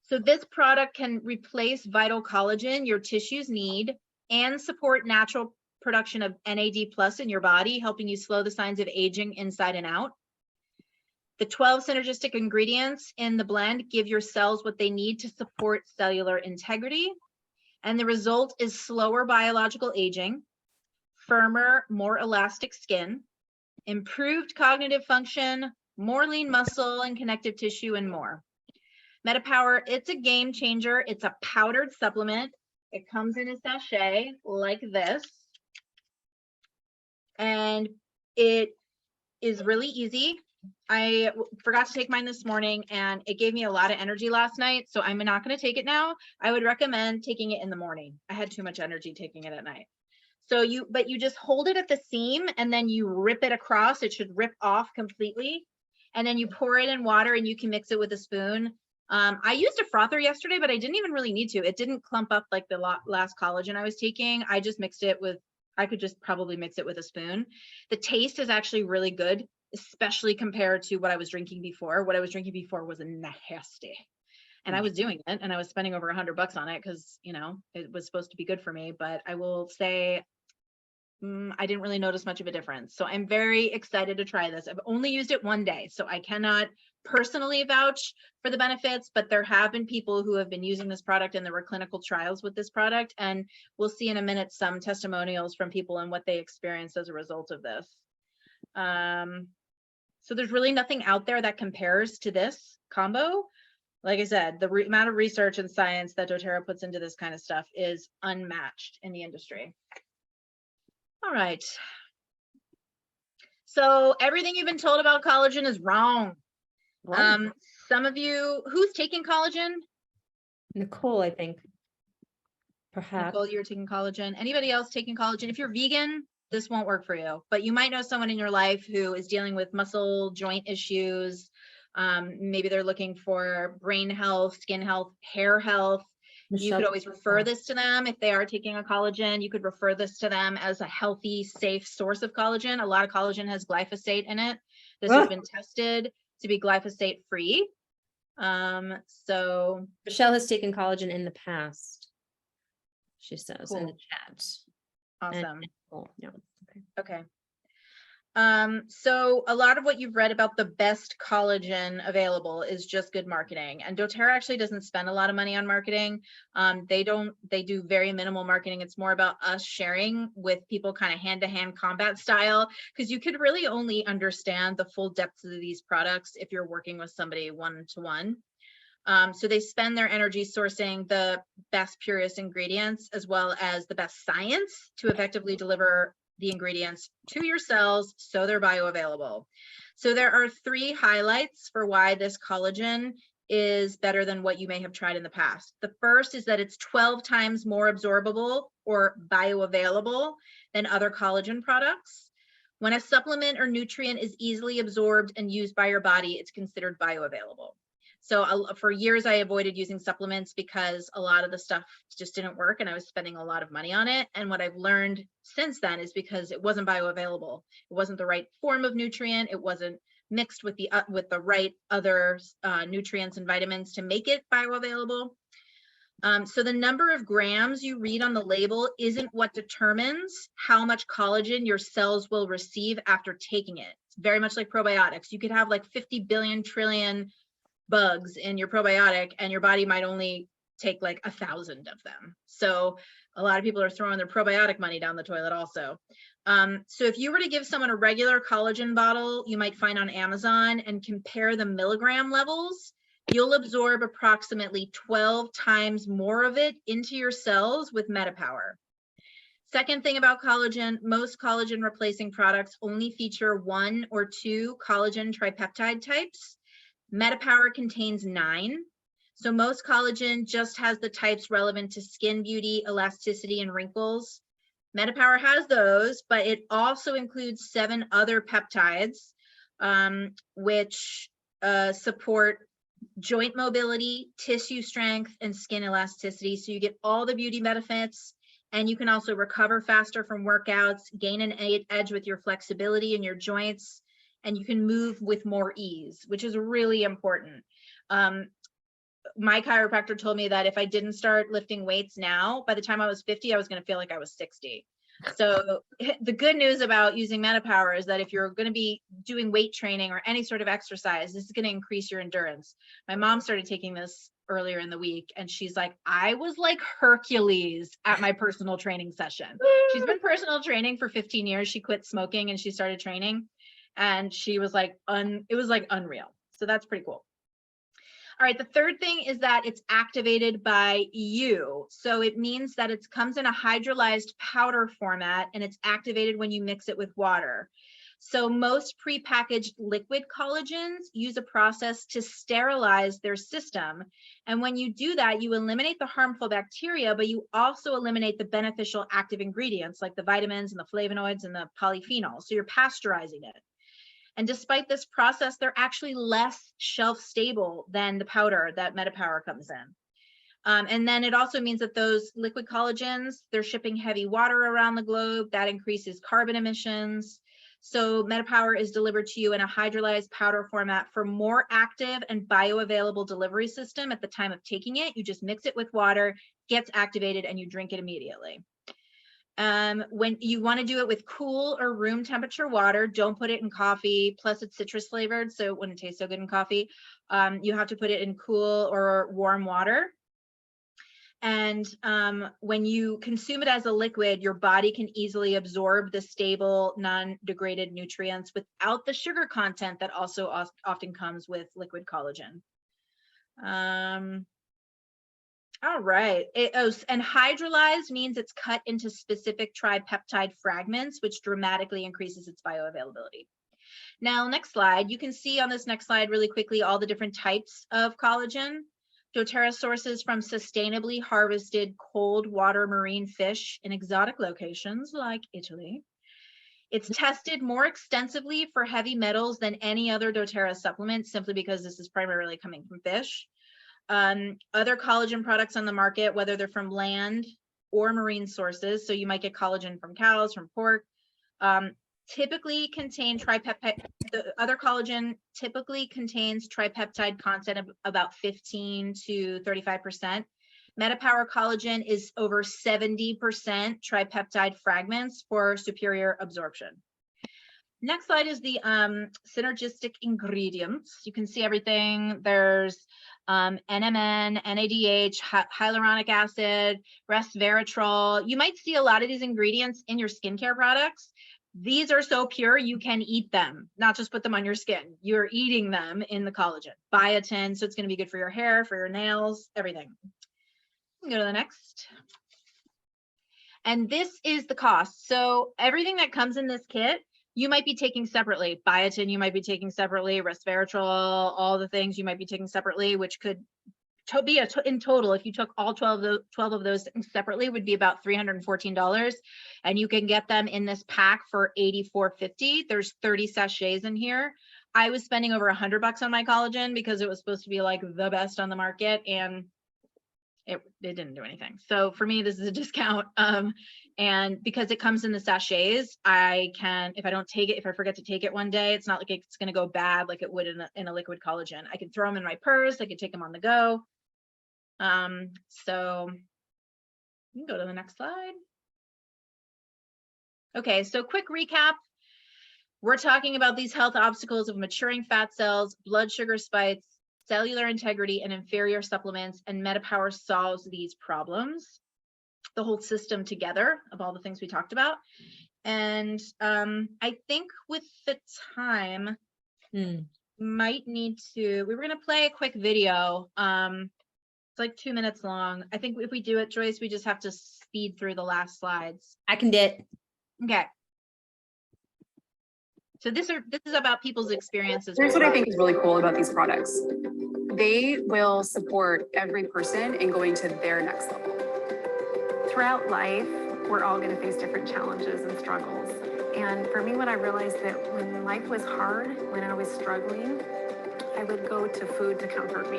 So this product can replace vital collagen your tissues need and support natural production of NAD+ in your body, helping you slow the signs of aging inside and out. The 12 synergistic ingredients in the blend give your cells what they need to support cellular integrity. And the result is slower biological aging, firmer, more elastic skin, improved cognitive function, more lean muscle and connective tissue, and more. MetaPWR, it's a game changer. It's a powdered supplement. It comes in a sachet like this. And it is really easy. I forgot to take mine this morning, and it gave me a lot of energy last night, so I'm not going to take it now. I would recommend taking it in the morning. I had too much energy taking it at night. So you just hold it at the seam, and then you rip it across. It should rip off completely, and then you pour it in water, and you can mix it with a spoon. I used a frother yesterday, but I didn't even really need to. It didn't clump up like the last collagen I was taking. I just mixed it with, I could just probably mix it with a spoon. The taste is actually really good, especially compared to what I was drinking before. What I was drinking before was nasty. And I was doing it, and I was spending over $100 on it because, you know, it was supposed to be good for me. But I will say I didn't really notice much of a difference. So I'm very excited to try this. I've only used it one day, so I cannot personally vouch for the benefits, but there have been people who have been using this product, and there were clinical trials with this product. And we'll see in a minute some testimonials from people and what they experienced as a result of this. So there's really nothing out there that compares to this combo. Like I said, the amount of research and science that doTERRA puts into this kind of stuff is unmatched in the industry. All right. So everything you've been told about collagen is wrong. Some of you, who's taking collagen? Nicole, I think. Perhaps. Nicole, you're taking collagen. Anybody else taking collagen? If you're vegan, this won't work for you, but you might know someone in your life who is dealing with muscle joint issues. Maybe they're looking for brain health, skin health, hair health. You could always refer this to them if they are taking a collagen. You could refer this to them as a healthy, safe source of collagen. A lot of collagen has glyphosate in it. This has been tested to be glyphosate free. So Michelle has taken collagen in the past, she says in the chat. Awesome. Yeah. Okay. So a lot of what you've read about the best collagen available is just good marketing, and doTERRA actually doesn't spend a lot of money on marketing. They do very minimal marketing. It's more about us sharing with people kind of hand-to-hand combat style, because you could really only understand the full depths of these products if you're working with somebody one-to-one. So they spend their energy sourcing the best, purest ingredients, as well as the best science to effectively deliver the ingredients to your cells so they're bioavailable. So there are 3 highlights for why this collagen is better than what you may have tried in the past. The first is that it's 12 times more absorbable or bioavailable than other collagen products. When a supplement or nutrient is easily absorbed and used by your body, it's considered bioavailable. So for years, I avoided using supplements because a lot of the stuff just didn't work and I was spending a lot of money on it. And what I've learned since then is because it wasn't bioavailable. It wasn't the right form of nutrient. It wasn't mixed with the right other nutrients and vitamins to make it bioavailable. So the number of grams you read on the label isn't what determines how much collagen your cells will receive after taking it. It's very much like probiotics. You could have like 50 billion trillion bugs in your probiotic and your body might only take like 1,000 of them. So a lot of people are throwing their probiotic money down the toilet also. So if you were to give someone a regular collagen bottle you might find on Amazon and compare the milligram levels, you'll absorb approximately 12 times more of it into your cells with MetaPWR. Second thing about collagen, most collagen replacing products only feature 1 or 2 collagen tripeptide types. MetaPWR contains 9. So most collagen just has the types relevant to skin beauty, elasticity, and wrinkles. MetaPWR has those, but it also includes 7 other peptides, which support joint mobility, tissue strength, and skin elasticity. So you get all the beauty benefits, and you can also recover faster from workouts, gain an edge with your flexibility in your joints, and you can move with more ease, which is really important. My chiropractor told me that if I didn't start lifting weights now, by the time I was 50, I was going to feel like I was 60. So the good news about using MetaPWR is that if you're going to be doing weight training or any sort of exercise, this is going to increase your endurance. My mom started taking this earlier in the week and she's like, I was like Hercules at my personal training session. She's been personal training for 15 years. She quit smoking and she started training. And she was like, it was like unreal. So that's pretty cool. All right, the third thing is that it's activated by you. So it means that it comes in a hydrolyzed powder format and it's activated when you mix it with water. So most prepackaged liquid collagens use a process to sterilize their system. And when you do that, you eliminate the harmful bacteria, but you also eliminate the beneficial active ingredients like the vitamins and the flavonoids and the polyphenols. So you're pasteurizing it. And despite this process, they're actually less shelf stable than the powder that MetaPWR comes in. And then it also means that those liquid collagens, they're shipping heavy water around the globe. That increases carbon emissions. So MetaPWR is delivered to you in a hydrolyzed powder format for more active and bioavailable delivery system at the time of taking it. You just mix it with water, gets activated, and you drink it immediately. When you want to do it with cool or room temperature water, don't put it in coffee. Plus it's citrus flavored, so it wouldn't taste so good in coffee. You have to put it in cool or warm water. And when you consume it as a liquid, your body can easily absorb the stable, non-degraded nutrients without the sugar content that also often comes with liquid collagen. All right. And hydrolyzed means it's cut into specific tripeptide fragments, which dramatically increases its bioavailability. Now, next slide. You can see on this next slide really quickly all the different types of collagen. doTERRA sources from sustainably harvested cold water marine fish in exotic locations like Italy. It's tested more extensively for heavy metals than any other doTERRA supplement, simply because this is primarily coming from fish. Other collagen products on the market, whether they're from land or marine sources, so you might get collagen from cows, from pork, typically contain tripeptide. The other collagen typically contains tripeptide content of about 15 to 35%. MetaPWR collagen is over 70% tripeptide fragments for superior absorption. Next slide is the synergistic ingredients. You can see everything. There's NMN, NADH, hyaluronic acid, resveratrol. You might see a lot of these ingredients in your skincare products. These are so pure, you can eat them, not just put them on your skin. You're eating them in the collagen. Biotin, so it's going to be good for your hair, for your nails, everything. Go to the next. And this is the cost. So everything that comes in this kit, you might be taking separately. Biotin, you might be taking separately. Resveratrol, all the things you might be taking separately, which could be in total, if you took all 12 of those things separately, would be about $314. And you can get them in this pack for $84.50. There's 30 sachets in here. I was spending over $100 on my collagen because it was supposed to be like the best on the market, and it didn't do anything. So for me, this is a discount. And because it comes in the sachets, I can, if I don't take it, if I forget to take it one day, it's not like it's going to go bad like it would in a liquid collagen. I can throw them in my purse. I can take them on the go. So you can go to the next slide. Okay, so quick recap. We're talking about these health obstacles of maturing fat cells, blood sugar spikes, cellular integrity, and inferior supplements, and MetaPWR solves these problems, the whole system together of all the things we talked about. And I think with the time, might need to, we were going to play a quick video. It's like 2 minutes long. I think if we do it, Joyce, we just have to speed through the last slides. I can do it. Okay. So this is about people's experiences. Here's what I think is really cool about these products. They will support every person in going to their next level. Throughout life, we're all going to face different challenges and struggles. And for me, what I realized that when life was hard, when I was struggling, I would go to food to comfort me.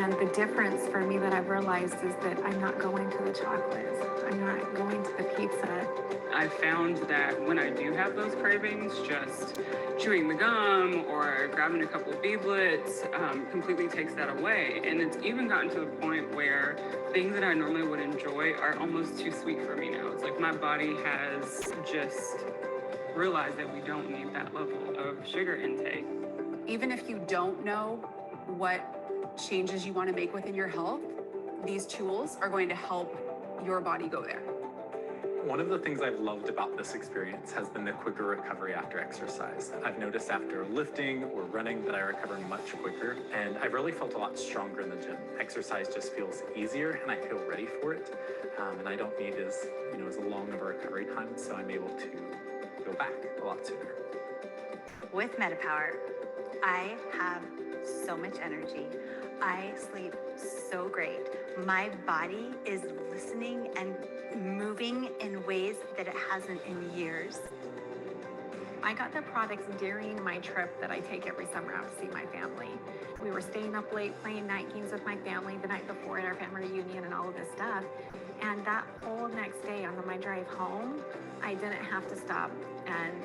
And the difference for me that I've realized is that I'm not going to the chocolates. I'm not going to the pizza. I found that when I do have those cravings, just chewing the gum or grabbing a couple of beadlets completely takes that away. And it's even gotten to the point where things that I normally would enjoy are almost too sweet for me now. It's like my body has just realized that we don't need that level of sugar intake. Even if you don't know what changes you want to make within your health, these tools are going to help your body go there. One of the things I've loved about this experience has been the quicker recovery after exercise. I've noticed after lifting or running that I recover much quicker, and I've really felt a lot stronger in the gym. Exercise just feels easier and I feel ready for it. And I don't need as long of a recovery time, so I'm able to go back a lot sooner. With MetaPWR, I have so much energy. I sleep so great. My body is listening and moving in ways that it hasn't in years. I got the products during my trip that I take every summer out to see my family. We were staying up late playing night games with my family the night before at our family reunion and all of this stuff. And that whole next day on my drive home, I didn't have to stop and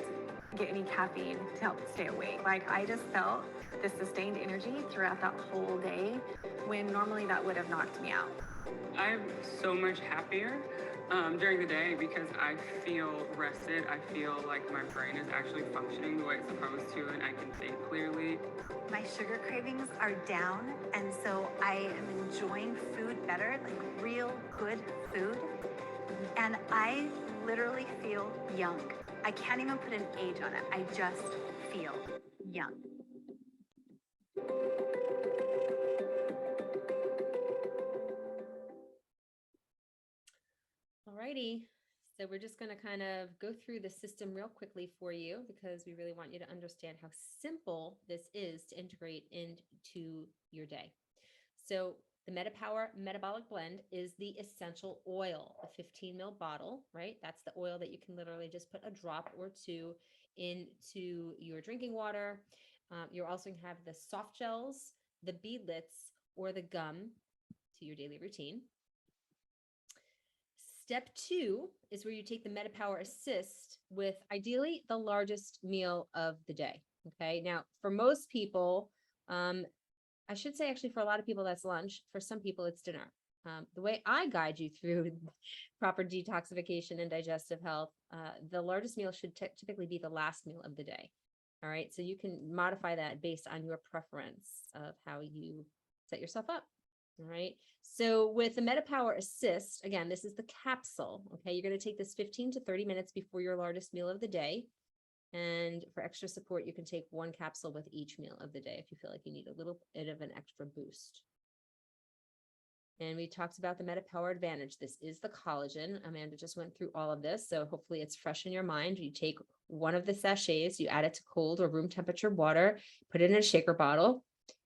get any caffeine to help stay awake. Like, I just felt the sustained energy throughout that whole day when normally that would have knocked me out. I'm so much happier during the day because I feel rested. I feel like my brain is actually functioning the way it's supposed to, and I can think clearly. My sugar cravings are down, and so I am enjoying food better, like real good food. And I literally feel young. I can't even put an age on it. I just feel young. Alrighty, so we're just going to kind of go through the system real quickly for you because we really want you to understand how simple this is to integrate into your day. So the MetaPWR Metabolic Blend is the essential oil, the 15 ml bottle, right? That's the oil that you can literally just put a drop or two into your drinking water. You're also going to have the soft gels, the beadlets, or the gum to your daily routine. Step 2 is where you take the MetaPWR Assist with ideally the largest meal of the day. Okay. Now, for most people, I should say actually for a lot of people that's lunch. For some people it's dinner. The way I guide you through proper detoxification and digestive health, the largest meal should typically be the last meal of the day. All right. So you can modify that based on your preference of how you set yourself up. All right. So with the MetaPWR Assist, again, this is the capsule. Okay. You're going to take this 15 to 30 minutes before your largest meal of the day. And for extra support, you can take one capsule with each meal of the day if you feel like you need a little bit of an extra boost. And we talked about the MetaPWR Advantage. This is the collagen. Amanda just went through all of this, so hopefully it's fresh in your mind. You take one of the sachets, you add it to cold or room temperature water, put it in a shaker bottle,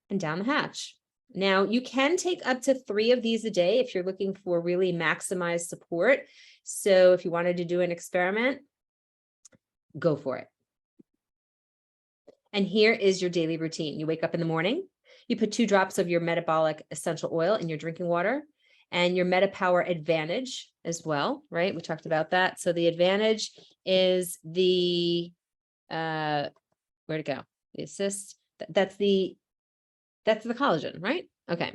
and down the hatch. Now, you can take up to 3 of these a day if you're looking for really maximized support. So if you wanted to do an experiment, go for it. And here is your daily routine. You wake up in the morning, you put 2 drops of your metabolic essential oil in your drinking water and your MetaPWR Advantage as well, right? We talked about that. So the Advantage is the, where'd it go? The assist, that's the collagen, right? Okay.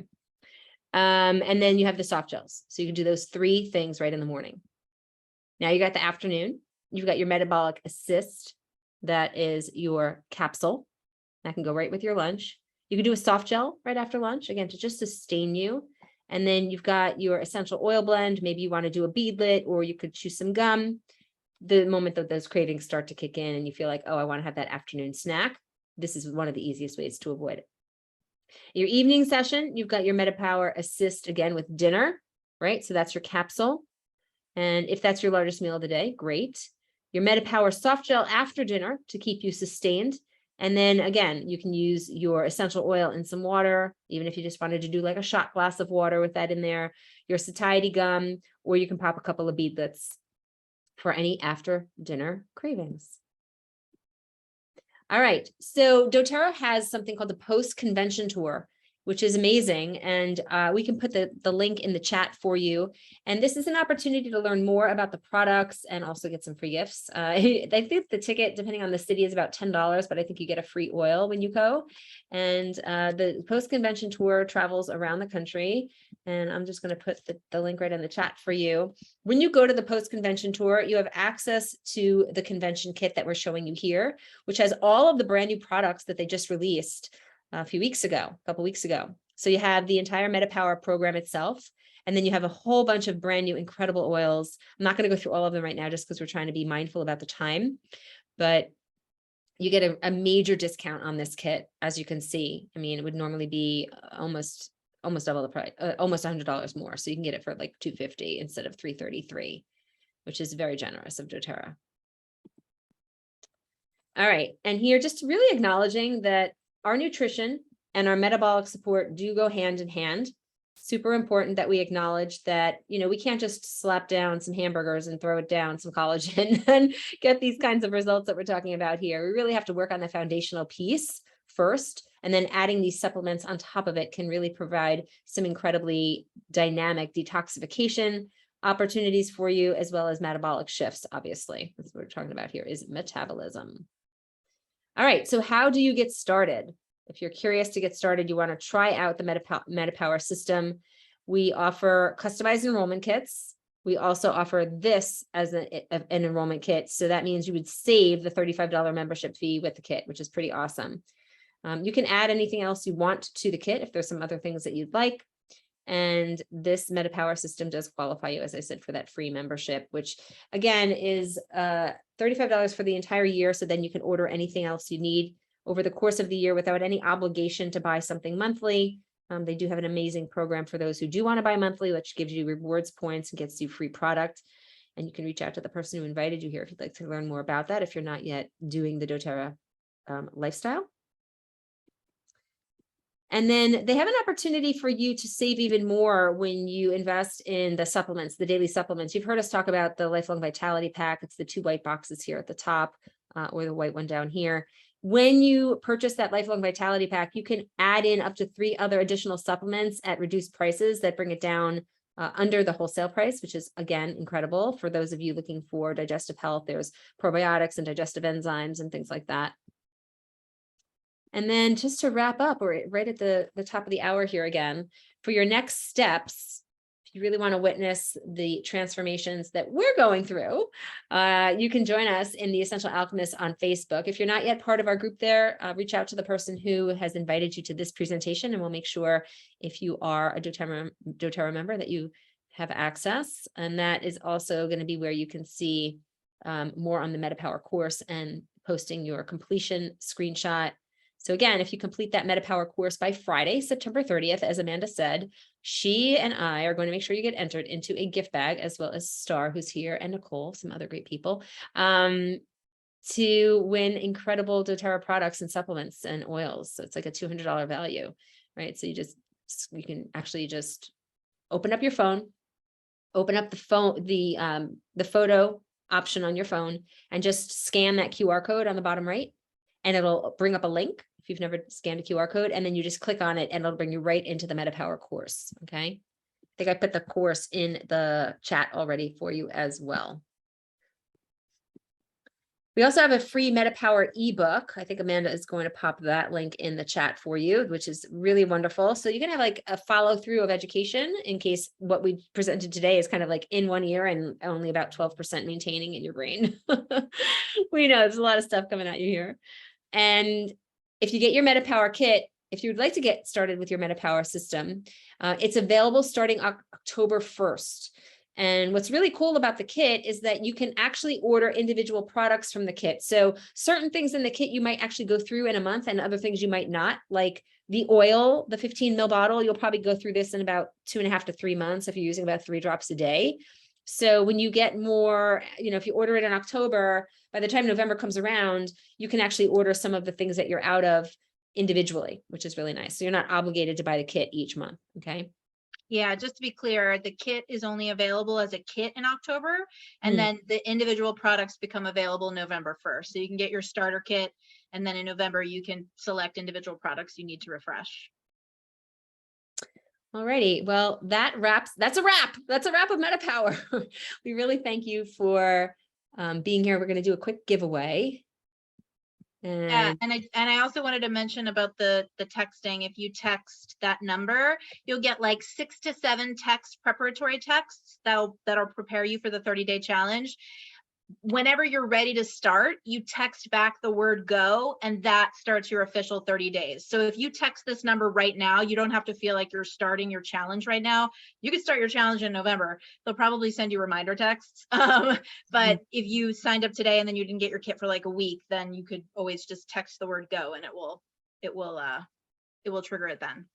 And then you have the soft gels. So you can do those 3 things right in the morning. Now you got the afternoon, you've got your metabolic assist. That is your capsule that can go right with your lunch. You can do a soft gel right after lunch, again, to just sustain you. And then you've got your essential oil blend. Maybe you want to do a beadlet, or you could chew some gum. The moment that those cravings start to kick in and you feel like, oh, I want to have that afternoon snack, this is one of the easiest ways to avoid it. Your evening session, you've got your MetaPWR Assist again with dinner, right? So that's your capsule. And if that's your largest meal of the day, great. Your MetaPWR soft gel after dinner to keep you sustained. And then again, you can use your essential oil and some water, even if you just wanted to do like a shot glass of water with that in there, your satiety gum, or you can pop a couple of beadlets for any after dinner cravings. All right, so doTERRA has something called the post-convention tour, which is amazing. And we can put the link in the chat for you. And this is an opportunity to learn more about the products and also get some free gifts. I think the ticket, depending on the city, is about $10, but I think you get a free oil when you go. And the post-convention tour travels around the country. And I'm just going to put the link right in the chat for you. When you go to the post-convention tour, you have access to the convention kit that we're showing you here, which has all of the brand new products that they just released a couple weeks ago. So you have the entire MetaPWR program itself, and then you have a whole bunch of brand new incredible oils. I'm not going to go through all of them right now just because we're trying to be mindful about the time, but you get a major discount on this kit. As you can see, I mean, it would normally be almost double the price, almost $100 more. So you can get it for like $250 instead of $333, which is very generous of doTERRA. All right. And here, just really acknowledging that our nutrition and our metabolic support do go hand in hand. Super important that we acknowledge that, we can't just slap down some hamburgers and throw it down some collagen and get these kinds of results that we're talking about here. We really have to work on the foundational piece first, and then adding these supplements on top of it can really provide some incredibly dynamic detoxification opportunities for you, as well as metabolic shifts. Obviously, that's what we're talking about here, is metabolism. All right, so how do you get started? If you're curious to get started, you want to try out the MetaPWR system. We offer customized enrollment kits. We also offer this as an enrollment kit. So that means you would save the $35 membership fee with the kit, which is pretty awesome. You can add anything else you want to the kit if there's some other things that you'd like. And this MetaPWR system does qualify you, as I said, for that free membership, which again is $35 for the entire year. So then you can order anything else you need over the course of the year without any obligation to buy something monthly. They do have an amazing program for those who do want to buy monthly, which gives you rewards points and gets you free product. And you can reach out to the person who invited you here if you'd like to learn more about that, if you're not yet doing the doTERRA lifestyle. And then they have an opportunity for you to save even more when you invest in the supplements, the daily supplements. You've heard us talk about the Lifelong Vitality Pack. It's the 2 white boxes here at the top, or the white one down here. When you purchase that Lifelong Vitality Pack, you can add in up to 3 other additional supplements at reduced prices that bring it down under the wholesale price, which is, again, incredible for those of you looking for digestive health. There's probiotics and digestive enzymes and things like that. And then just to wrap up, we're right at the top of the hour here again, for your next steps, if you really want to witness the transformations that we're going through, you can join us in the Essential Alchemist on Facebook. If you're not yet part of our group there, reach out to the person who has invited you to this presentation, and we'll make sure if you are a doTERRA member that you have access. And that is also going to be where you can see more on the MetaPWR course and posting your completion screenshot, So again, if you complete that MetaPWR course by Friday, September 30th, as Amanda said, she and I are going to make sure you get entered into a gift bag, as well as Star, who's here, and Nicole, some other great people, to win incredible doTERRA products and supplements and oils. So it's like a $200 value, right? So you can actually just open up your phone, open up the photo option on your phone, and just scan that QR code on the bottom right, and it'll bring up a link if you've never scanned a QR code, and then you just click on it and it'll bring you right into the MetaPWR course. Okay. I think I put the course in the chat already for you as well. We also have a free MetaPWR ebook. I think Amanda is going to pop that link in the chat for you, which is really wonderful. So you're going to have like a follow through of education in case what we presented today is kind of like in one ear and only about 12% maintaining in your brain. We know there's a lot of stuff coming at you here. And if you get your MetaPWR kit, if you would like to get started with your MetaPWR system, it's available starting October 1st. And what's really cool about the kit is that you can actually order individual products from the kit. So certain things in the kit you might actually go through in a month, and other things you might not, like the oil, the 15 ml bottle, you'll probably go through this in about 2.5 to 3 months if you're using about 3 drops a day. So when you get more, if you order it in October, by the time November comes around, you can actually order some of the things that you're out of individually, which is really nice. So you're not obligated to buy the kit each month. Okay. Yeah, just to be clear, the kit is only available as a kit in October, and then the individual products become available November 1st. So you can get your starter kit, and then in November, you can select individual products you need to refresh. All righty. Well, that's a wrap. That's a wrap of MetaPWR. We really thank you for being here. We're going to do a quick giveaway. Yeah, and I also wanted to mention about the texting. If you text that number, you'll get like 6 to 7 text preparatory texts that'll prepare you for the 30-day challenge. Whenever you're ready to start, you text back the word go, and that starts your official 30 days. So if you text this number right now, you don't have to feel like you're starting your challenge right now. You can start your challenge in November. They'll probably send you reminder texts. But if you signed up today and then you didn't get your kit for like a week, then you could always just text the word go, and it will trigger it then.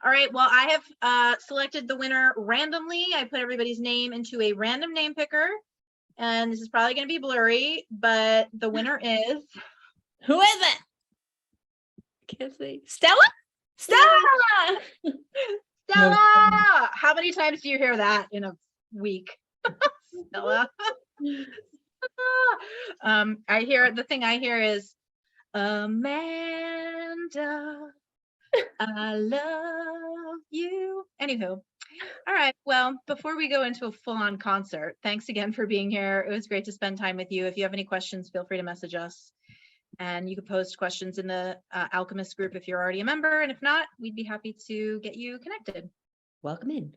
All right, well, I have selected the winner randomly. I put everybody's name into a random name picker. And this is probably going to be blurry, but the winner is... Who is it? Can't see. Stella? Stella! Stella! How many times do you hear that in a week? Stella. The thing I hear is, Amanda, I love you. Anywho. All right. Well, before we go into a full-on concert, thanks again for being here. It was great to spend time with you. If you have any questions, feel free to message us. And you can post questions in the Alchemist group if you're already a member. And if not, we'd be happy to get you connected. Welcome in.